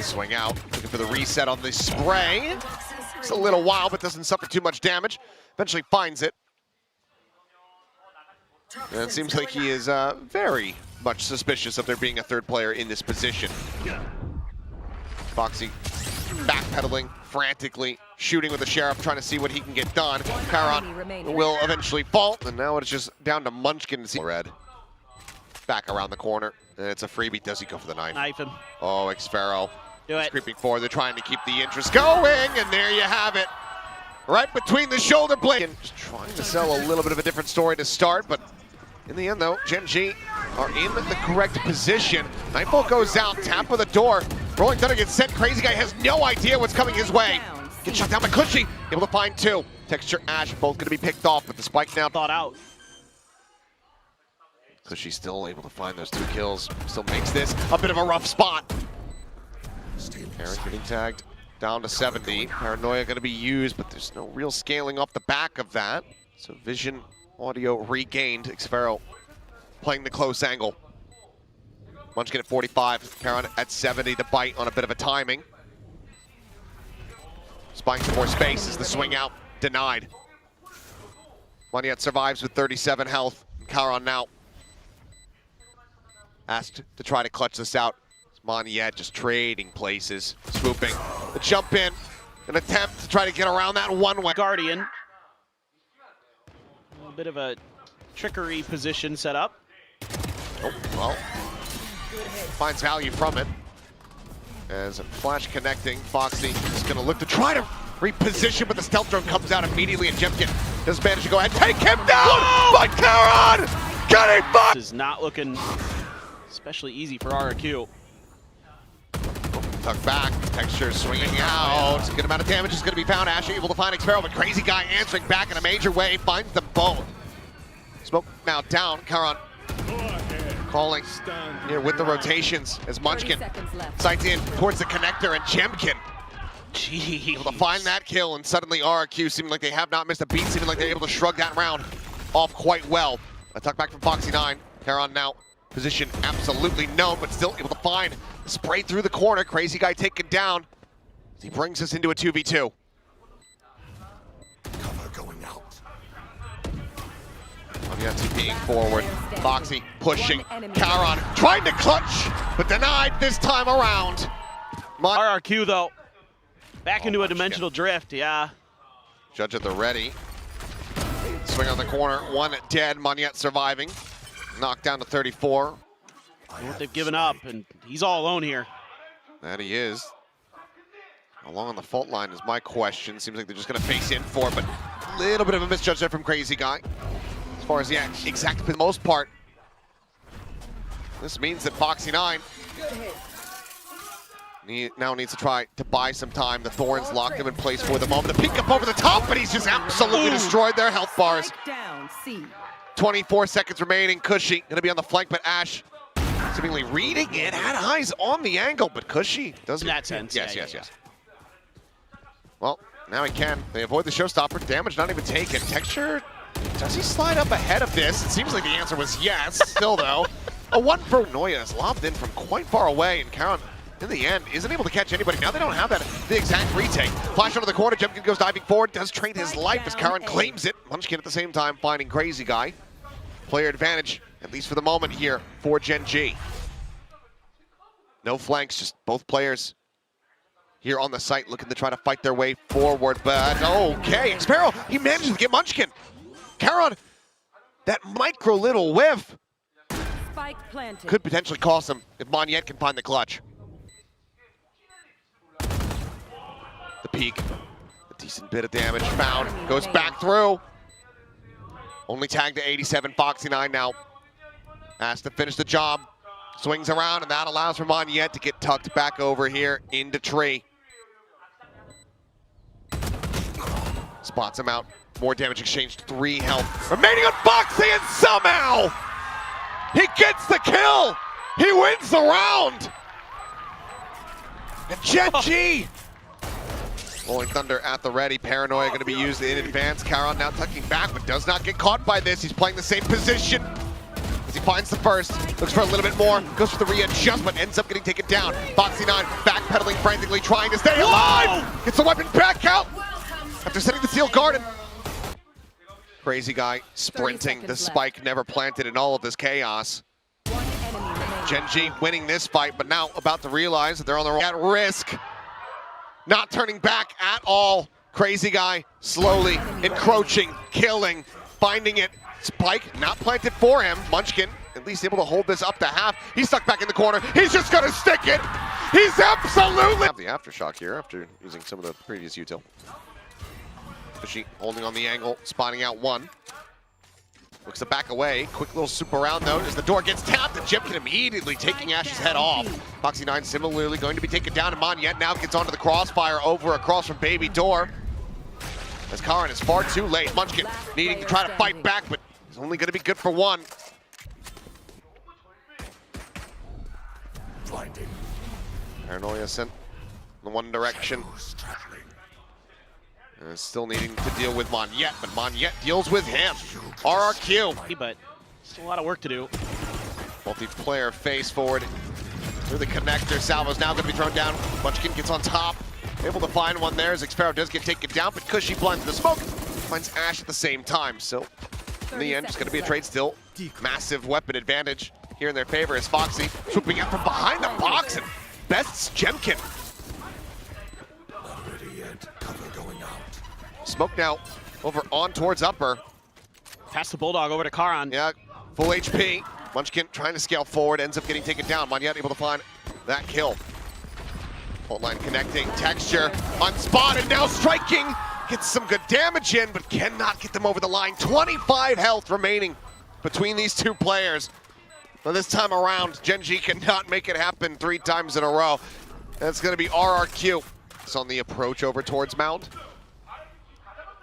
Swing out, looking for the reset on the spray. It's a little while, but doesn't suffer too much damage. Eventually finds it. And it seems like he is very much suspicious of there being a third player in this position. Foxy backpedaling frantically, shooting with the Sheriff, trying to see what he can get done. Karon will eventually fall, and now it's just down to Munchkin to see red. Back around the corner, and it's a freebie. Does he go for the knife? Knife him. Oh, Xpharaoh. Do it. Creeping forward. They're trying to keep the interest going, and there you have it. Right between the shoulder blade. Just trying to sell a little bit of a different story to start, but in the end, though, Gen.G are in the correct position. Nightfall goes out, tap of the door. Rolling Thunder gets sent. Crazy Guy has no idea what's coming his way. Gets shot down by Cushy. Able to find 2. Texture, Ash, both going to be picked off, but the spike now Thought out. Cushy's still able to find those 2 kills. Still makes this a bit of a rough spot. Aaron getting tagged down to 70. Paranoia going to be used, but there's no real scaling off the back of that. So vision, audio regained. Xpharaoh playing the close angle. Munchkin at 45, Karon at 70. The bite on a bit of a timing. Spying some more space as the swing out denied. Monyet survives with 37 health. Karon now asked to try to clutch this out. Monyet just trading places, swooping. The jump in, an attempt to try to get around that one way. Guardian. A little bit of a trickery position set up. Oh, well, finds value from it. As Flash connecting, Foxy is going to look to try to reposition, but the stealth drone comes out immediately, and Gen.G does manage to go ahead and take him down! But Qeon getting fucked! This is not looking especially easy for RRQ. Tuck back, Texture swinging out. Good amount of damage is going to be found. Ash able to find Xpero, but Crazy Guy answering back in a major way, finds them both. Smoke now down, Qeon calling here with the rotations as Munchkin sights in towards the connector, and Gen.G able to find that kill, and suddenly RRQ seeming like they have not missed a beat, seeming like they're able to shrug that round off quite well. A tuck back from Foxy9. Qeon now position absolutely no, but still able to find the spray through the corner. Crazy Guy taken down as he brings us into a 2v2. Cover going out. TPing forward, Foxy pushing, Qeon trying to clutch, but denied this time around. RRQ though, back into a dimensional drift, yeah. Judge at the ready. Swing on the corner, one dead, Monyet surviving. Knocked down to 34. They've given up, and he's all alone here. That he is. How long on the fault line is my question. Seems like they're just going to face in for it, but a little bit of a misjudge there from Crazy Guy. As far as the exact for the most part. This means that Foxy9 now needs to try to buy some time. The Thorns locked him in place for the moment. The peek up over the top, but he's just absolutely destroyed their health bars. Down, C. 24 seconds remaining. Cushy going to be on the flank, but Ash seemingly reading it. Had eyes on the angle, but Cushy doesn't. In that sense, yes, yeah, yes. Well, now he can. They avoid the showstopper. Damage not even taken. Texture, does he slide up ahead of this? It seems like the answer was yes. Still, though, a one for Noya is lobbed in from quite far away, and Qeon, in the end, isn't able to catch anybody. Now they don't have that the exact retake. Flash onto the corner. Gen.G goes diving forward. Does trade his life as Qeon claims it. Munchkin at the same time finding Crazy Guy. Player advantage, at least for the moment here, for Gen.G. No flanks, just both players here on the site looking to try to fight their way forward, but okay. Xpero, he manages to get Munchkin. Qeon, that micro little whiff Spike planted. could potentially cost him if Monyet can find the clutch. The peak, a decent bit of damage found, goes back through. Only tagged to 87, Foxy9 now has to finish the job. Swings around, and that allows for Monyet to get tucked back over here into tree. Spots him out. More damage exchanged, 3 health. Remaining on Foxy, and somehow he gets the kill. He wins the round. And Gen.G Rolling Thunder at the ready. Paranoia going to be used in advance. Qeon now tucking back, but does not get caught by this. He's playing the same position as he finds the first. Looks for a little bit more. Goes for the readjustment. Ends up getting taken down. Foxy9 backpedaling frantically, trying to stay alive. Gets the weapon back out after setting the Seal Garden. Crazy Guy sprinting. The spike never planted in all of this chaos. Gen.G winning this fight, but now about to realize that they're on the at risk. Not turning back at all. Crazy Guy slowly encroaching, killing, finding it. Spike not planted for him. Munchkin at least able to hold this up to half. He's stuck back in the corner. He's just gonna stick it. He's absolutely have the aftershock here after using some of the previous util. Fishy holding on the angle, spotting out one. Looks to back away. Quick little swoop around though as the door gets tapped, and Gen.G immediately taking Ash's head off. Foxy9 similarly going to be taken down, and Monyet now gets onto the crossfire over across from Baby Door. As Qeon is far too late. Munchkin needing to try to fight back, but it's only going to be good for one. Blinding. Paranoia sent in the one direction. And still needing to deal with Monyet, but Monyet deals with him. RRQ. But still a lot of work to do. Multiplayer face forward through the connector. Salvo's now going to be thrown down. Munchkin gets on top. Able to find one there as Xpero does get taken down, but Cushy blinds the smoke. Finds Ash at the same time. So in the end, it's going to be a trade still. Massive weapon advantage here in their favor as Foxy swooping out from behind the box and bests Gen.G. Smoke now over on towards upper. Pass the Bulldog over to Qeon. Yeah, full HP. Munchkin trying to scale forward, ends up getting taken down. Monyet able to find that kill. Fault line connecting, Texture, unspotted, now striking. Gets some good damage in, but cannot get them over the line. 25 health remaining between these two players. But this time around, Gen.G cannot make it happen 3 times in a row. That's going to be RRQ. It's on the approach over towards Mound.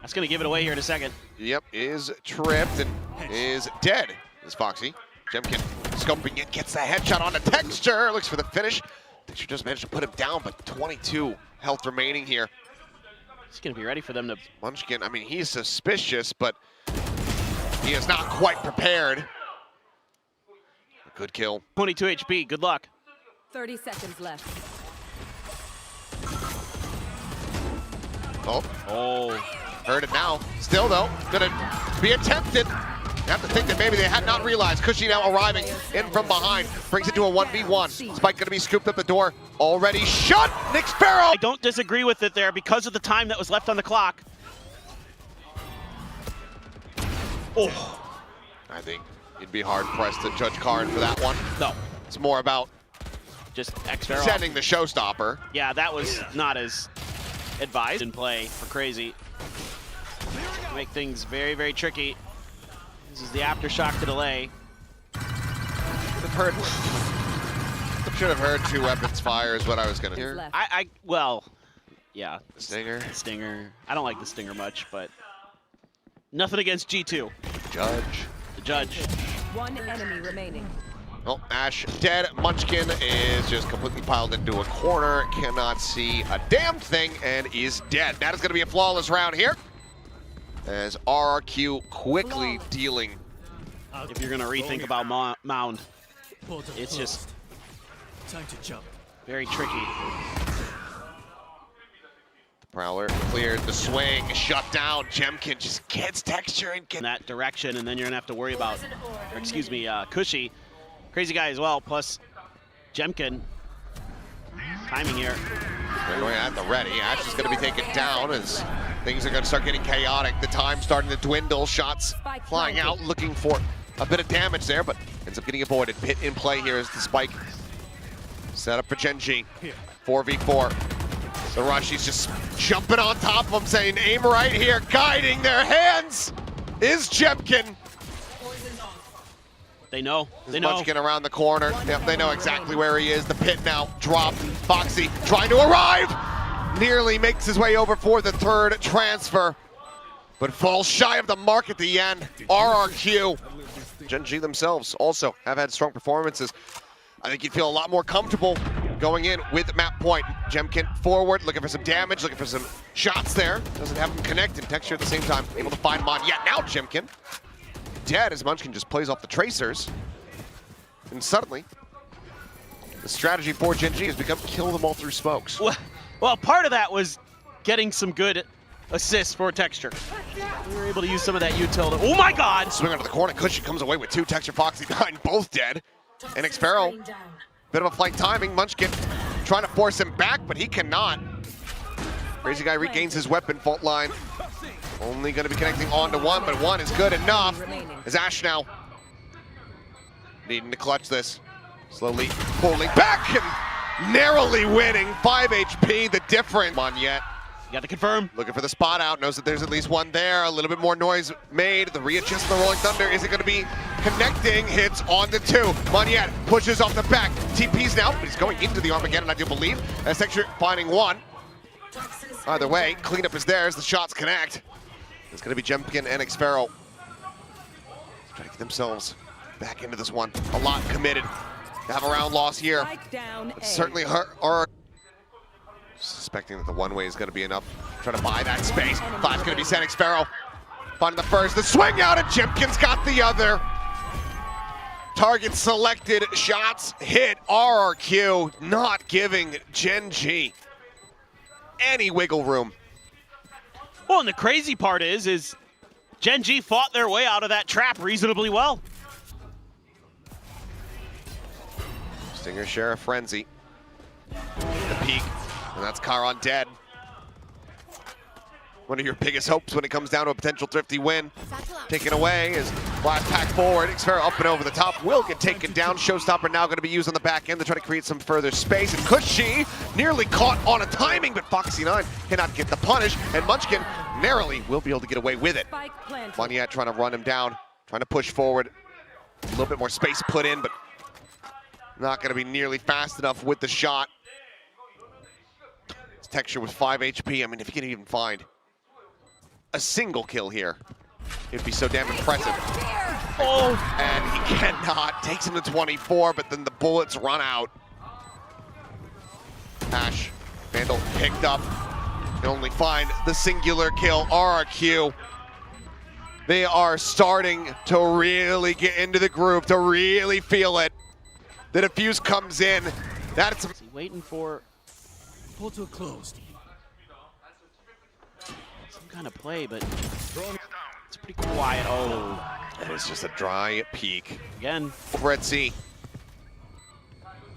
That's going to give it away here in a second. Yep, is tripped and is dead. Is Foxy. Jemkin scoping it, gets the headshot on the Texture. Looks for the finish. Texture just managed to put him down, but 22 health remaining here. He's going to be ready for them to... Munchkin, I mean, he's suspicious, but he is not quite prepared. A good kill. 22 HP, good luck. 30 seconds left. Oh, heard it now. Still, though, gonna be attempted. You have to think that maybe they had not realized. Cushy now arriving in from behind. Brings it to a 1v1. Spike gonna be scooped up the door. Already shot. Nick Sparrow. I don't disagree with it there because of the time that was left on the clock. Oh. I think you'd be hard-pressed to judge Karn for that one. No. It's more about just X-Fair sending the showstopper. Yeah, that was not as advised in play for Crazy. Make things very, very tricky. This is the aftershock to delay. Should have heard 2 weapons fire is what I was gonna hear. Well, yeah. The Stinger. Stinger. I don't like the Stinger much, but nothing against G2. Judge. The Judge. 1 enemy remaining. Well, Ash dead. Munchkin is just completely piled into a corner. Cannot see a damn thing and is dead. That is going to be a flawless round here. As RRQ quickly dealing. If you're going to rethink about Mound, it's just Time to jump. very tricky. The Prowler cleared the swing, shut down. Jemkin just gets Texture and In that direction, and then you're going to have to worry about, or excuse me, Cushy. Crazy guy as well, plus Jemkin. Timing here. They're going at the ready. Ash is going to be taken down as things are going to start getting chaotic. The time starting to dwindle. Shots flying out, looking for a bit of damage there, but ends up getting avoided. Pit in play here as the spike set up for Gen.G. 4v4. The Rushies just jumping on top of him, saying, aim right here, guiding their hands is Jemkin. They know. They know. Munchkin around the corner. Yep, they know exactly where he is. The pit now dropped. Foxy trying to arrive. Nearly makes his way over for the 3rd transfer, but falls shy of the mark at the end. RRQ. Gen.G themselves also have had strong performances. I think you'd feel a lot more comfortable going in with map point. Jemkin forward, looking for some damage, looking for some shots there. Doesn't have them connected. Texture at the same time, able to find him on. Yeah, now Jemkin dead as Munchkin just plays off the tracers. And suddenly, the strategy for Gen.G has become kill them all through smokes. Well, part of that was getting some good assists for Texture. We were able to use some of that utility. Oh my God! Swing under the corner, Cushion comes away with 2. Texture, Foxy behind, both dead. And Xparrow, bit of a flight timing. Munchkin trying to force him back, but he cannot. Crazy guy regains his weapon, fault line. Only going to be connecting on to 1, but 1 is good enough. As Ash now needing to clutch this. Slowly pulling back and narrowly winning. 5 HP, the difference. Come on yet. You got to confirm. Looking for the spot out, knows that there's at least 1 there. A little bit more noise made. The readjust of the Rolling Thunder. Is it going to be connecting? Hits on to 2. Monyet pushes off the back. TP's now, but he's going into the Armageddon, I do believe. As Texture finding 1. Either way, cleanup is there as the shots connect. It's going to be Jemkin and Xparrow trying to get themselves back into this one. A lot committed. They have a round loss here. Certainly are suspecting that the one-way is going to be enough. Trying to buy that space. 5's going to be sent. Xparrow finding the first. The swing out, and Jemkin's got the other. Target selected. Shots hit. RRQ not giving Gen.G any wiggle room. Well, and the crazy part is Gen.G fought their way out of that trap reasonably well. Stinger share a frenzy. The peak, and that's Karon dead. One of your biggest hopes when it comes down to a potential Thrifty win. Taken away is Blast pack forward, Xfero up and over the top, will get taken down. Showstopper now going to be used on the back end to try to create some further space. And Cushy nearly caught on a timing, but Foxy9 cannot get the punish. And Munchkin narrowly will be able to get away with it. Monyet trying to run him down, trying to push forward. A little bit more space put in, but not going to be nearly fast enough with the shot. This Texture with 5 HP. I mean, if you can even find a single kill here, it'd be so damn impressive. Oh, and he cannot. Takes him to 24, but then the bullets run out. Ash, Vandal picked up. Can only find the singular kill. RRQ. They are starting to really get into the groove, to really feel it. The defuse comes in. That's waiting for Portal closed. some kind of play, but it's pretty quiet. Oh, it was just a dry peek. Again. Red C.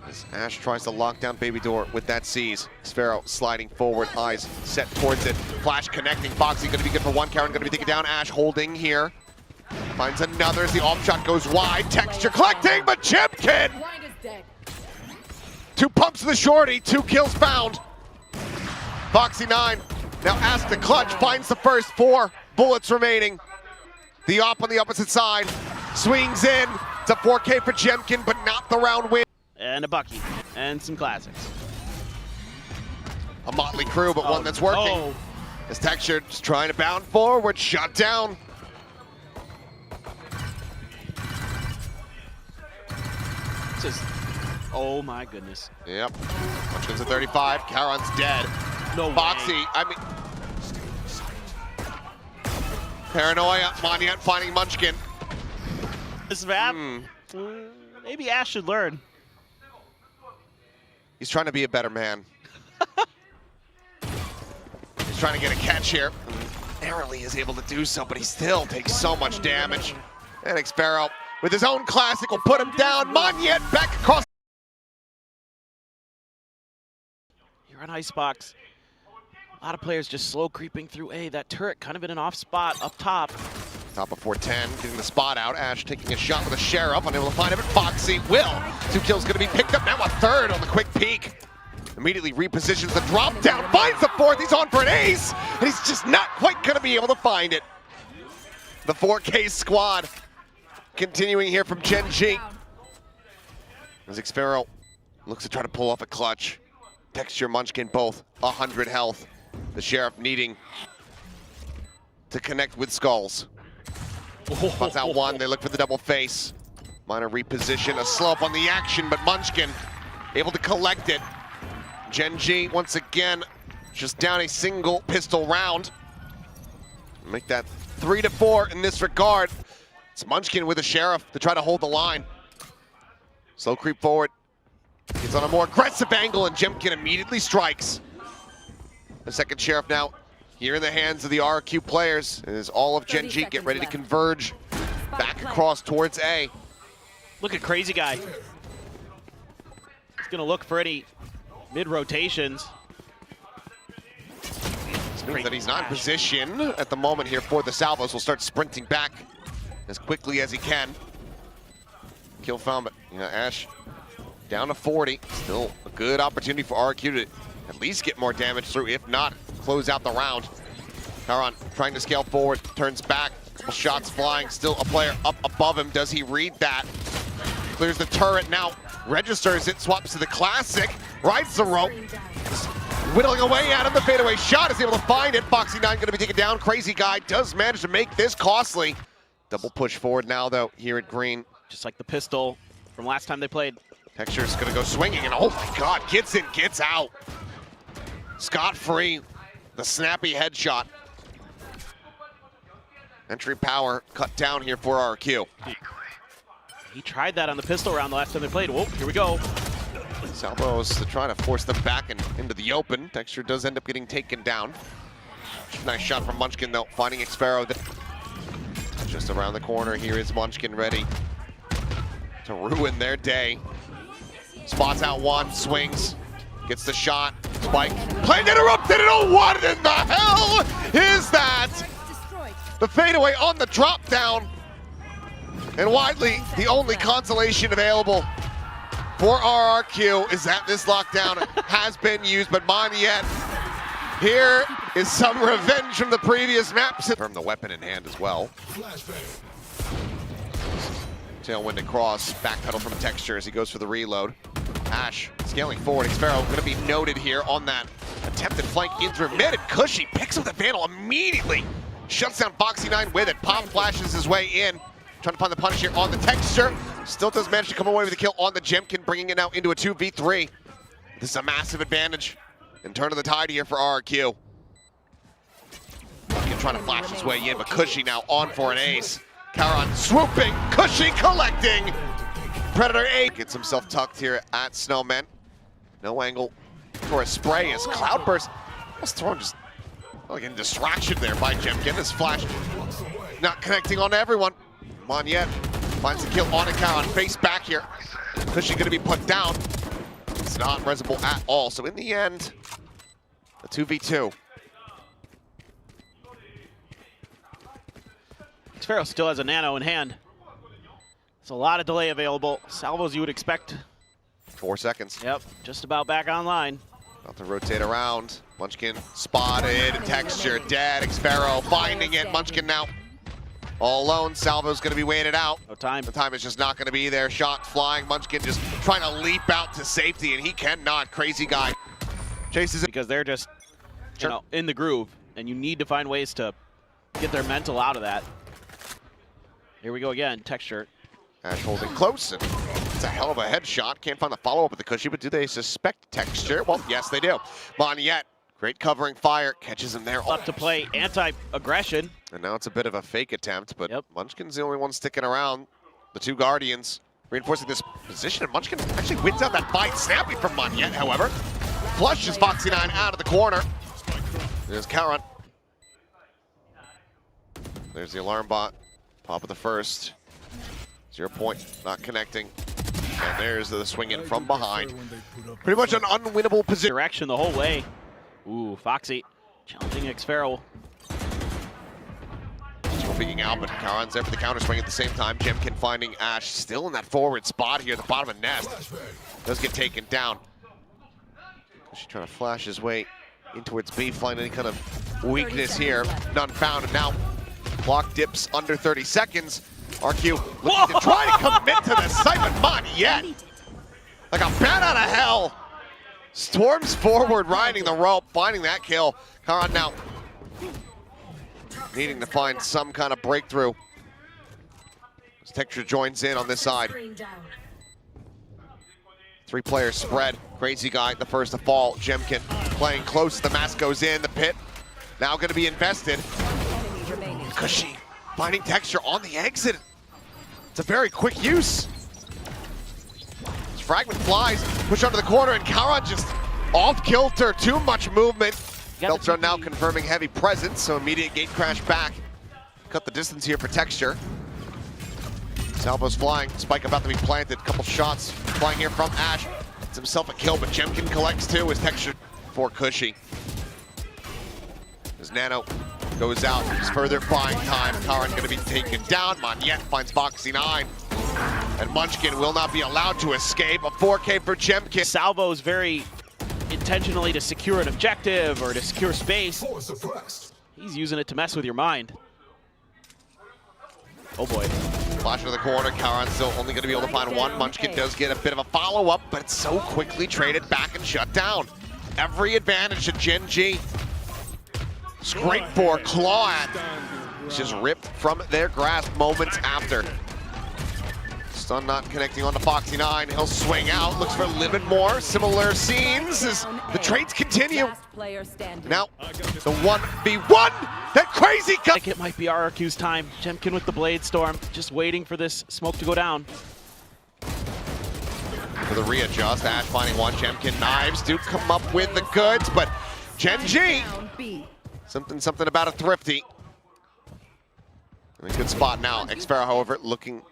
As Ash tries to lock down Baby Door with that C's. Sphero sliding forward, eyes set towards it. Flash connecting. Foxy going to be good for one. Karen going to be taken down. Ash holding here. Finds another as the off shot goes wide. Texture collecting, but Chipkin! 2 pumps to the shorty, 2 kills found. Foxy9 now asks the clutch, finds the first 4 bullets remaining. The op on the opposite side swings in. It's a 4K for Jemkin, but not the round win. And a Bucky. And some classics. A motley crew, but one that's working. Oh. This Texture just trying to bound forward, shot down. Just, oh my goodness. Yep. Munchkin's at 35. Charon's dead. No Foxy, way. I mean. Paranoia, Monyet finding Munchkin. This map, maybe Ash should learn. He's trying to be a better man. He's trying to get a catch here. Narrowly is able to do so, but he still takes so much damage. And Xfero with his own classic will put him down. Monyet back across. You're on Icebox. A lot of players just slow creeping through A. That turret kind of in an off spot up top. Top of 410, getting the spot out. Ash taking a shot with a Sheriff, unable to find him, but Foxy will. 2 kills gonna be picked up, now a 3rd on the quick peek. Immediately repositions the drop down, finds the 4th, he's on for an ace, and he's just not quite gonna be able to find it. The 4K squad continuing here from Gen.G. As Xfero looks to try to pull off a clutch. Texture, Munchkin, both 100 health. The Sheriff needing to connect with Skulls. Spots out one, they look for the double face. Minor reposition, a slope on the action, but Munchkin able to collect it. Gen.G once again, just down a single pistol round. Make that 3-4 in this regard. It's Munchkin with a Sheriff to try to hold the line. Slow creep forward. Gets on a more aggressive angle, and Jemkin immediately strikes. The second Sheriff now here in the hands of the RRQ players. As all of Gen.G get ready to converge back across towards A. Look at Crazy Guy. He's gonna look for any mid-rotations. Means that he's not in position at the moment here for the Salvos. Will start sprinting back as quickly as he can. Kill found, but you know, Ash down to 40. Still a good opportunity for RRQ to at least get more damage through, if not close out the round. Charon trying to scale forward, turns back, couple shots flying, still a player up above him. Does he read that? Clears the turret now, registers it, swaps to the classic, rides the rope, whittling away at him. The fadeaway shot is able to find it. Foxy9 going to be taken down. Crazy Guy does manage to make this costly. Double push forward now though here at green. Just like the pistol from last time they played. Texture's going to go swinging, and oh my god, gets in, gets out. Scot-free, the snappy headshot. Entry power cut down here for RRQ. He tried that on the pistol round the last time they played. Whoa, here we go. Salvos trying to force them back into the open. Texture does end up getting taken down. Nice shot from Munchkin though, finding Xfero. Just around the corner, here is Munchkin ready to ruin their day. Spots out one, swings, gets the shot, spike, play interrupted, and oh, what in the hell is that? The fadeaway on the drop down. And widely, the only consolation available for RRQ is that this lockdown has been used, but Monyet, here is some revenge from the previous maps. From the weapon in hand as well. Tailwind across, backpedal from Texture as he goes for the reload. Ash scaling forward. Xfero going to be noted here on that attempted flank in through mid, and Cushy picks up the Vandal immediately. Shuts down Foxy9 with it. Pop flashes his way in. Trying to find the punish here on the Texture. Still does manage to come away with a kill on the Jemkin, bringing it now into a 2v3. This is a massive advantage. And turn of the tide here for RRQ. Trying to flash his way in, but Cushy now on for an ace. Qeon swooping, Cushy collecting. Predator 8 gets himself tucked here at Snowman. No angle for a spray as Cloudburst was thrown just like in distraction there by Jemkin. His flash not connecting on everyone. Monyet finds the kill on a Qeon. Face back here. Cushy going to be put down. It's not resable at all. So in the end, a 2v2. Xfero still has a nano in hand. There's a lot of delay available. Salvos you would expect. 4 seconds. Yep, just about back online. About to rotate around. Munchkin spotted. Texture dead. Xfero finding it. Munchkin now all alone. Salvo's going to be waited out. No time. The time is just not going to be there. Shot flying. Munchkin just trying to leap out to safety, and he cannot. Crazy guy chases it. Because they're just you know, in the groove, and you need to find ways to get their mental out of that. Here we go again. Texture. Ash holding close, and it's a hell of a headshot. Can't find the follow-up with the Cushy, but do they suspect Texture? Well, yes, they do. Monyet, great covering fire, catches him there. Up to play anti-aggression. And now it's a bit of a fake attempt, but Yep. Munchkin's the only one sticking around. The two Guardians reinforcing this position, and Munchkin actually wins out that fight. Snappy from Monyet, however. Flushes Foxy9 out of the corner. There's Qeon. There's the alarm bot. Pop of the first. 0 point, not connecting. And there's the swing in from behind. Pretty much an unwinnable position. Direction the whole way. Ooh, Foxy challenging Xfero. Peeking out, but Qeon's there for the counter swing at the same time. Jemkin finding Ash still in that forward spot here at the bottom of Nest. Does get taken down. She's trying to flash his way in towards B, find any kind of weakness here. None found, and now clock dips under 30 seconds. RQ looking to try to commit to the site, but Monyet, like a bat out of hell, storms forward, riding the rope, finding that kill. Qeon now needing to find some kind of breakthrough. As Texture joins in on this side. 3 players spread. Crazy guy, the first to fall. Jemkin playing close. The mask goes in. The pit now going to be invested. Cushy finding Texture on the exit. It's a very quick use. This fragment flies, push under the corner, and Qeon just off kilter. Too much movement. Beltron now confirming heavy presence, so immediate gate crash back. Cut the distance here for Texture. Salvo's flying, spike about to be planted. Couple shots flying here from Ash. It's himself a kill, but Jemkin collects too as Texture for Cushy. As Nano goes out, he's further buying time. Qeon gonna be taken down. Monyet finds Foxy9. And Munchkin will not be allowed to escape. A 4K for Jemkin. Salvo's very intentionally to secure an objective or to secure space. He's using it to mess with your mind. Oh boy. Flash into the corner. Qeon's still only going to be able to find one. Munchkin does get a bit of a follow-up, but it's so quickly traded back and shut down. Every advantage to Gen.G. Scrape for claw at. Just ripped from their grasp moments after. Stun not connecting onto Foxy9. He'll swing out, looks for a little bit more. Similar scenes as the trades continue. Now, the 1v1. That crazy I think it might be RRQ's time. Jemkin with the Blade Storm, just waiting for this smoke to go down. For the readjust, Ash finding one. Jemkin knives do come up with the goods, but Gen.G. Something about a thrifty. In a good spot now. Xfero, however, looking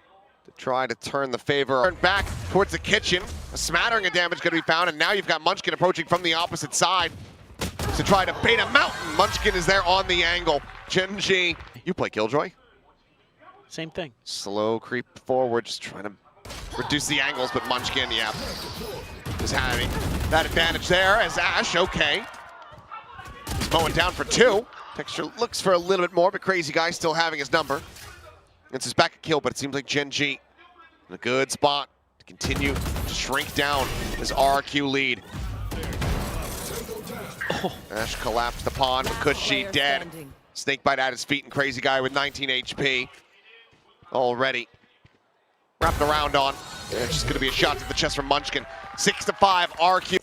to try to turn the favor. Turn back towards the kitchen. A smattering of damage going to be found, and now you've got Munchkin approaching from the opposite side to try to bait him out. Munchkin is there on the angle. Gen.G. You play Killjoy? Same thing. Slow creep forward, just trying to reduce the angles, but Munchkin, yeah, is having that advantage there as Ash, okay. He's mowing down for 2. Texture looks for a little bit more, but Crazy Guy still having his number. It's his back kill, but it seems like Gen.G in a good spot to continue to shrink down his RRQ lead. Ash collapsed the pond, but Cushy dead. Standing. Snakebite at his feet, and Crazy Guy with 19 HP. Already wrapped around on. And it's just going to be a shot to the chest from Munchkin. 6-5, RQ.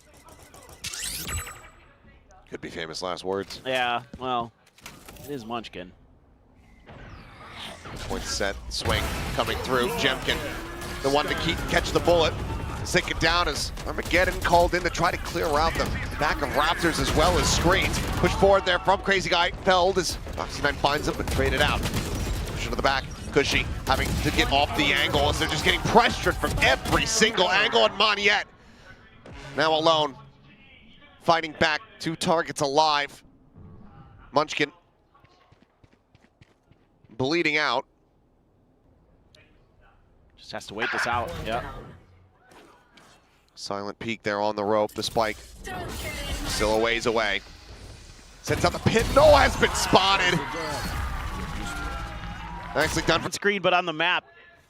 Could be famous last words. Yeah, well, it is Munchkin. Point set, swing coming through. Jemkin, the one to catch the bullet. Sink it down as Armageddon called in to try to clear out the back of Raptors as well as screens. Push forward there from Crazy Guy. Felled as Foxy9 finds him, but traded out. Push to the back. Cushy having to get off the angle as they're just getting pressured from every single angle. And Moniette now alone, fighting back. 2 targets alive. Munchkin bleeding out. Just has to wait this out. Yeah. Silent peek there on the rope. The spike still a ways away. Sets out the pin. No, has been spotted. Nicely done. Screen, but on the map,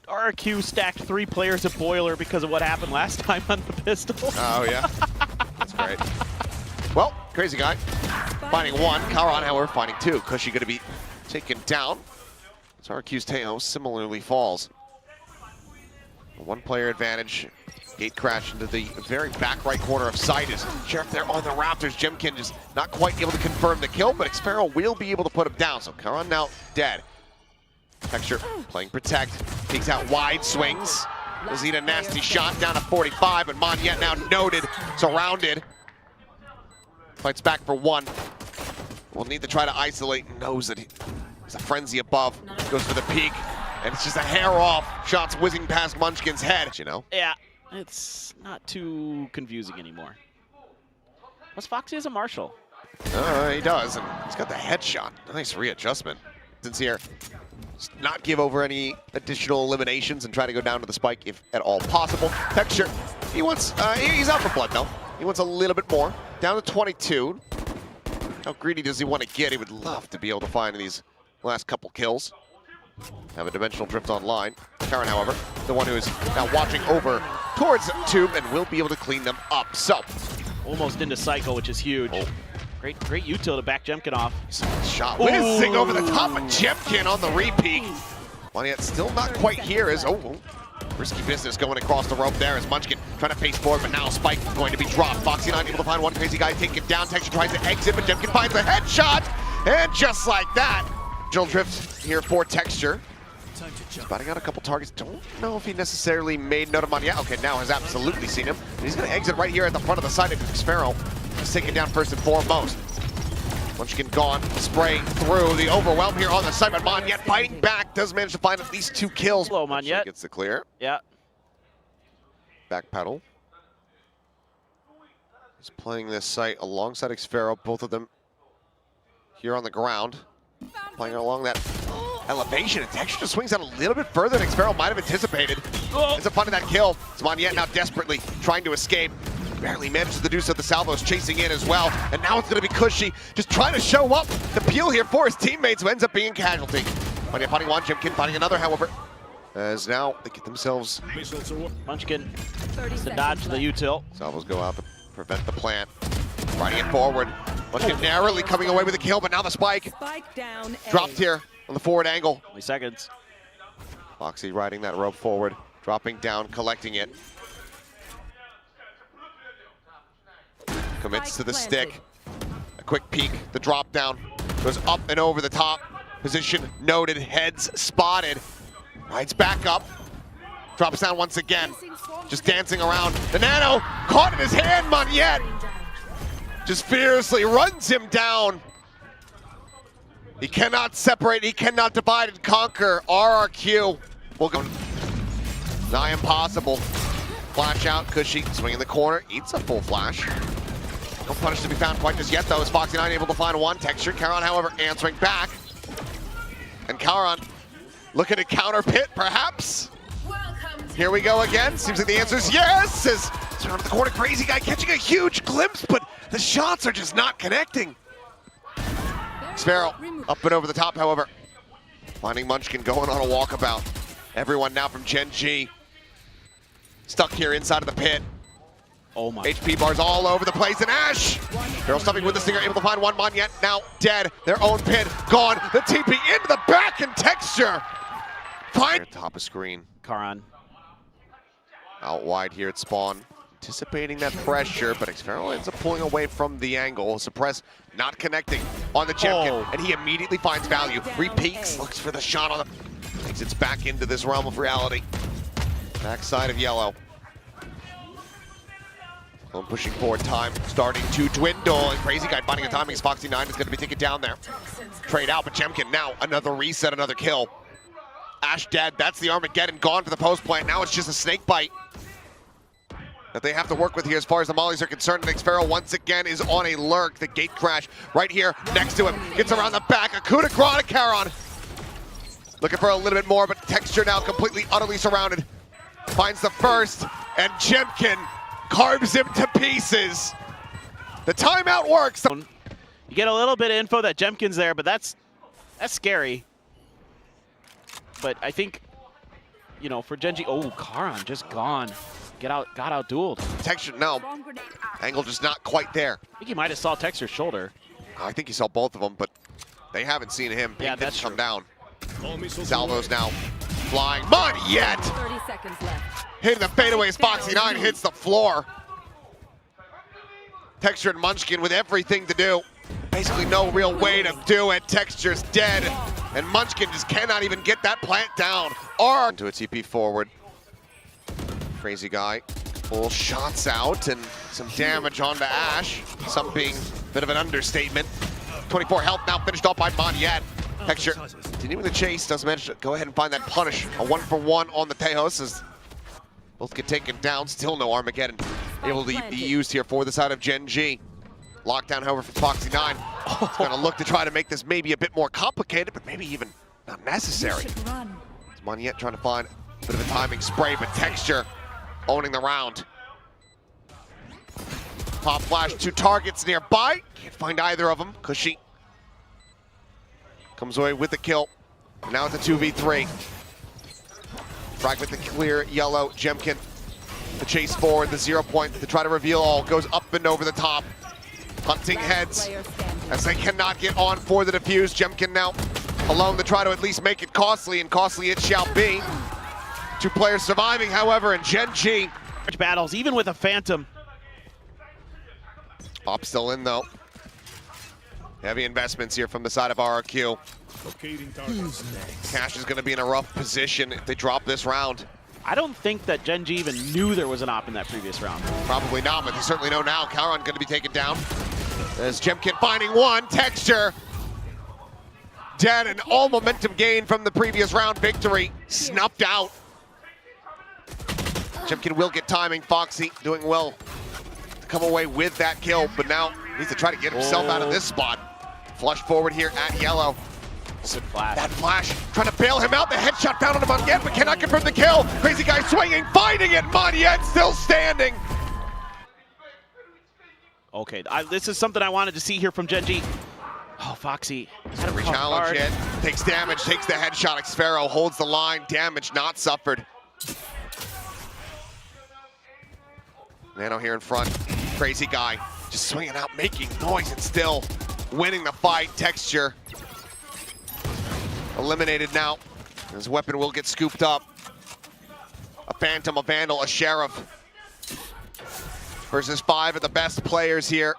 RRQ stacked 3 players at Boiler because of what happened last time on the pistol. Oh, yeah. That's great. Well, Crazy Guy finding 1. Qeon, however, finding 2. Cushy going to be taken down. So RRQ's Teo similarly falls. A 1-player advantage. Gate crash into the very back right corner of site as Sheriff there on the Raptors. Jemkin just not quite able to confirm the kill, but Xpharaoh will be able to put him down. So Qeon now dead. Texture playing protect. Takes out wide swings. Does eat a nasty shot down to 45, but Moniette now noted, surrounded. Fights back for 1. Will need to try to isolate. Knows that there's a frenzy above. Goes for the peek, and it's just a hair off. Shots whizzing past Munchkin's head, you know? Yeah, it's not too confusing anymore. Plus, Foxy is a marshal. He does, and he's got the headshot. Nice readjustment. Since here, just not give over any additional eliminations and try to go down to the spike if at all possible. Texture, he wants, he's out for blood though. He wants a little bit more. Down to 22. How greedy does he want to get? He would love to be able to find these last couple kills. Have a dimensional drift online. Qeon, however, the one who is now watching over towards Tube and will be able to clean them up. So, almost into cycle, which is huge. Oh. Great util to back Jemkin off. Shot whizzing over the top of Jemkin on the repeat. Moniette still not quite here as, risky business going across the rope there as Munchkin trying to face forward, but now Spike going to be dropped. Foxy9 able to find 1 Crazy Guy, take it down. Texture tries to exit, but Jemkin finds a headshot. And just like that, Jill drift here for Texture. Spotting out a couple targets. Don't know if he necessarily made note of Moniette. Okay, now has absolutely seen him. And he's going to exit right here at the front of the side of Xpharaoh. He's taken down first and foremost. Munchkin gone, spraying through the overwhelm here on the side, but Moniette fighting back, does manage to find at least 2 kills. Slow Moniette. Gets the clear. Yeah. Back pedal. He's playing this site alongside Xpharaoh, both of them here on the ground. Playing along that elevation, and Texture just swings out a little bit further than Xpharaoh might have anticipated. Ends up finding that kill. It's Moniette now desperately trying to escape. Barely manages to do so. The salvo's chasing in as well. And now it's going to be Cushy, just trying to show up the peel here for his teammates, who ends up being casualty. Moniette finding 1, Jemkin finding another, however. As now they get themselves. Munchkin to dodge the util. Salvos go out to prevent the plant. Riding it forward. Munchkin narrowly coming away with a kill, but now the spike. Spike down. Dropped here on the forward angle. Only seconds. Foxy riding that rope forward, dropping down, collecting it. Commits to the stick. A quick peek, the drop down. Goes up and over the top. Position noted, heads spotted. Rides back up. Drops down once again. Just dancing around. The nano caught in his hand, Moniette. Just fiercely runs him down. He cannot separate, he cannot divide and conquer. RRQ will go nigh impossible. Flash out, Cushy swinging the corner, eats a full flash. No punish to be found quite just yet though, as Foxy9 able to find 1. Texture, Qeon, however, answering back. And Qeon Looking to counter pit, perhaps? Here we go again. Seems like the answer is yes! As it's around the corner, crazy guy catching a huge glimpse, but the shots are just not connecting. Sparrow up and over the top, however. Finding Munchkin going on a walkabout. Everyone now from Gen.G stuck here inside of the pit. Oh my. HP bars all over the place, and Ash! Barrel stuffing with the stinger, able to find one. Monyet now dead. Their own pit gone. The TP into the back and Texture. Find top of screen. Qeon. Out wide here at spawn. Anticipating that pressure, but Xferro ends up pulling away from the angle. Suppress not connecting on the Gen.G, and he immediately finds value. Repeats, looks for the shot on the... Exits back into this realm of reality. Backside of yellow. Pushing forward, time starting to dwindle. And crazy guy finding the timing as Foxy9 is going to be taken down there. Trade out, but Gen.G now another reset, another kill. Ash dead, that's the Armageddon gone for the post plant. Now it's just a snake bite that they have to work with here as far as the mollies are concerned. And Xferro once again is on a lurk. The gate crash right here next to him. Gets around the back, a coup de grace to Qeon. Looking for a little bit more, but Texture now completely, utterly surrounded. Finds the first, and Gen.G carves him to pieces. The timeout works. You get a little bit of info that Gen.G's there, but that's scary. But I think, you know, for Gen.G, oh, Qeon just gone. Got out-dueled. Texture, no. Angle just not quite there. I think he might have saw Texture's shoulder. I think he saw both of them, but they haven't seen him. Yeah, that's come true. down. Salvo's now flying. Monyet! 30 seconds left. Hitting the fadeaway as Foxy9 hits the floor. Texture and Munchkin with everything to do. Basically no real way to do it. Texture's dead, and Munchkin just cannot even get that plant down. Into a TP forward. Crazy guy. Full shots out and some damage onto Ash. Some being a bit of an understatement. 24 health now finished off by Monyet. Texture continuing the chase, doesn't manage to go ahead and find that punish. A 1-for-1 on the Tejas as both get taken down. Still no Armageddon able to be used here for the side of Gen.G. Lockdown, however, for Foxy9. It's going to look to try to make this maybe a bit more complicated, but maybe even not necessary. It's Monyet trying to find a bit of a timing spray, but Texture owning the round. Pop flash, 2 targets nearby. Can't find either of them. Cushy comes away with the kill. Now it's a 2v3. Fragment the clear yellow. Gen.G the chase forward, the 0 point to try to reveal all. Goes up and over the top. Hunting heads as they cannot get on for the defuse. Gen.G now alone to try to at least make it costly, and costly it shall be. 2 players surviving, however, and Gen.G. Battles, even with a Phantom. Op still in, though. Heavy investments here from the side of RRQ. Cash is going to be in a rough position if they drop this round. I don't think that Gen.G even knew there was an op in that previous round. Probably not, but they certainly know now. Qeon going to be taken down. As Gen.G finding one. Texture dead, and all momentum gained from the previous round victory snuffed out. Gen.G will get timing. Foxy doing well to come away with that kill, but now needs to try to get himself out of this spot. Flush forward here at yellow. Good flash. That flash, trying to bail him out. The headshot down on him again, but cannot confirm the kill. Crazy guy swinging, finding it. Monyet still standing. Okay, this is something I wanted to see here from Gen.G. Oh, Foxy. Rechallenge it. Takes damage, takes the headshot. Xferro holds the line. Damage not suffered. Nano here in front. Crazy guy just swinging out, making noise, and still winning the fight. Texture eliminated now. His weapon will get scooped up. A Phantom, a Vandal, a Sheriff versus 5 of the best players here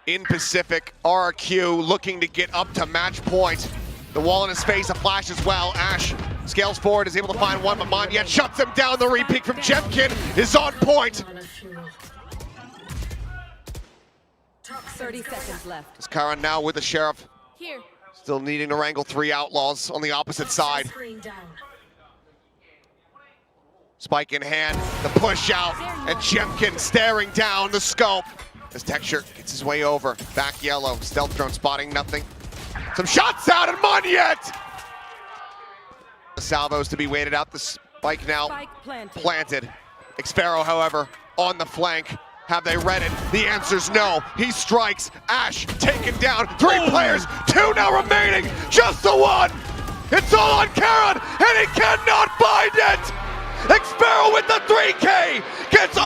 in Pacific. RRQ looking to get up to match point. The wall in his face, a flash as well. Ash scales forward, is able to find one, but Monyet shuts him down. The repeat from Gen.G is on point. 30 seconds left. It's Qeon now with the Sheriff. Here. Still needing to wrangle 3 outlaws on the opposite side. Spike in hand, the push out, and Gen.G staring down the scope as Texture gets his way over. Back yellow, stealth drone spotting nothing. Some shots out, and Monyet salvos to be waited out. The spike now Spike planted. planted. Xpharaoh, however, on the flank. Have they read it? The answer's no. He strikes. Ash taken down. 3 players, 2 now remaining. Just the one. It's all on Qeon, and he cannot find it. Xpharaoh with the 3K gets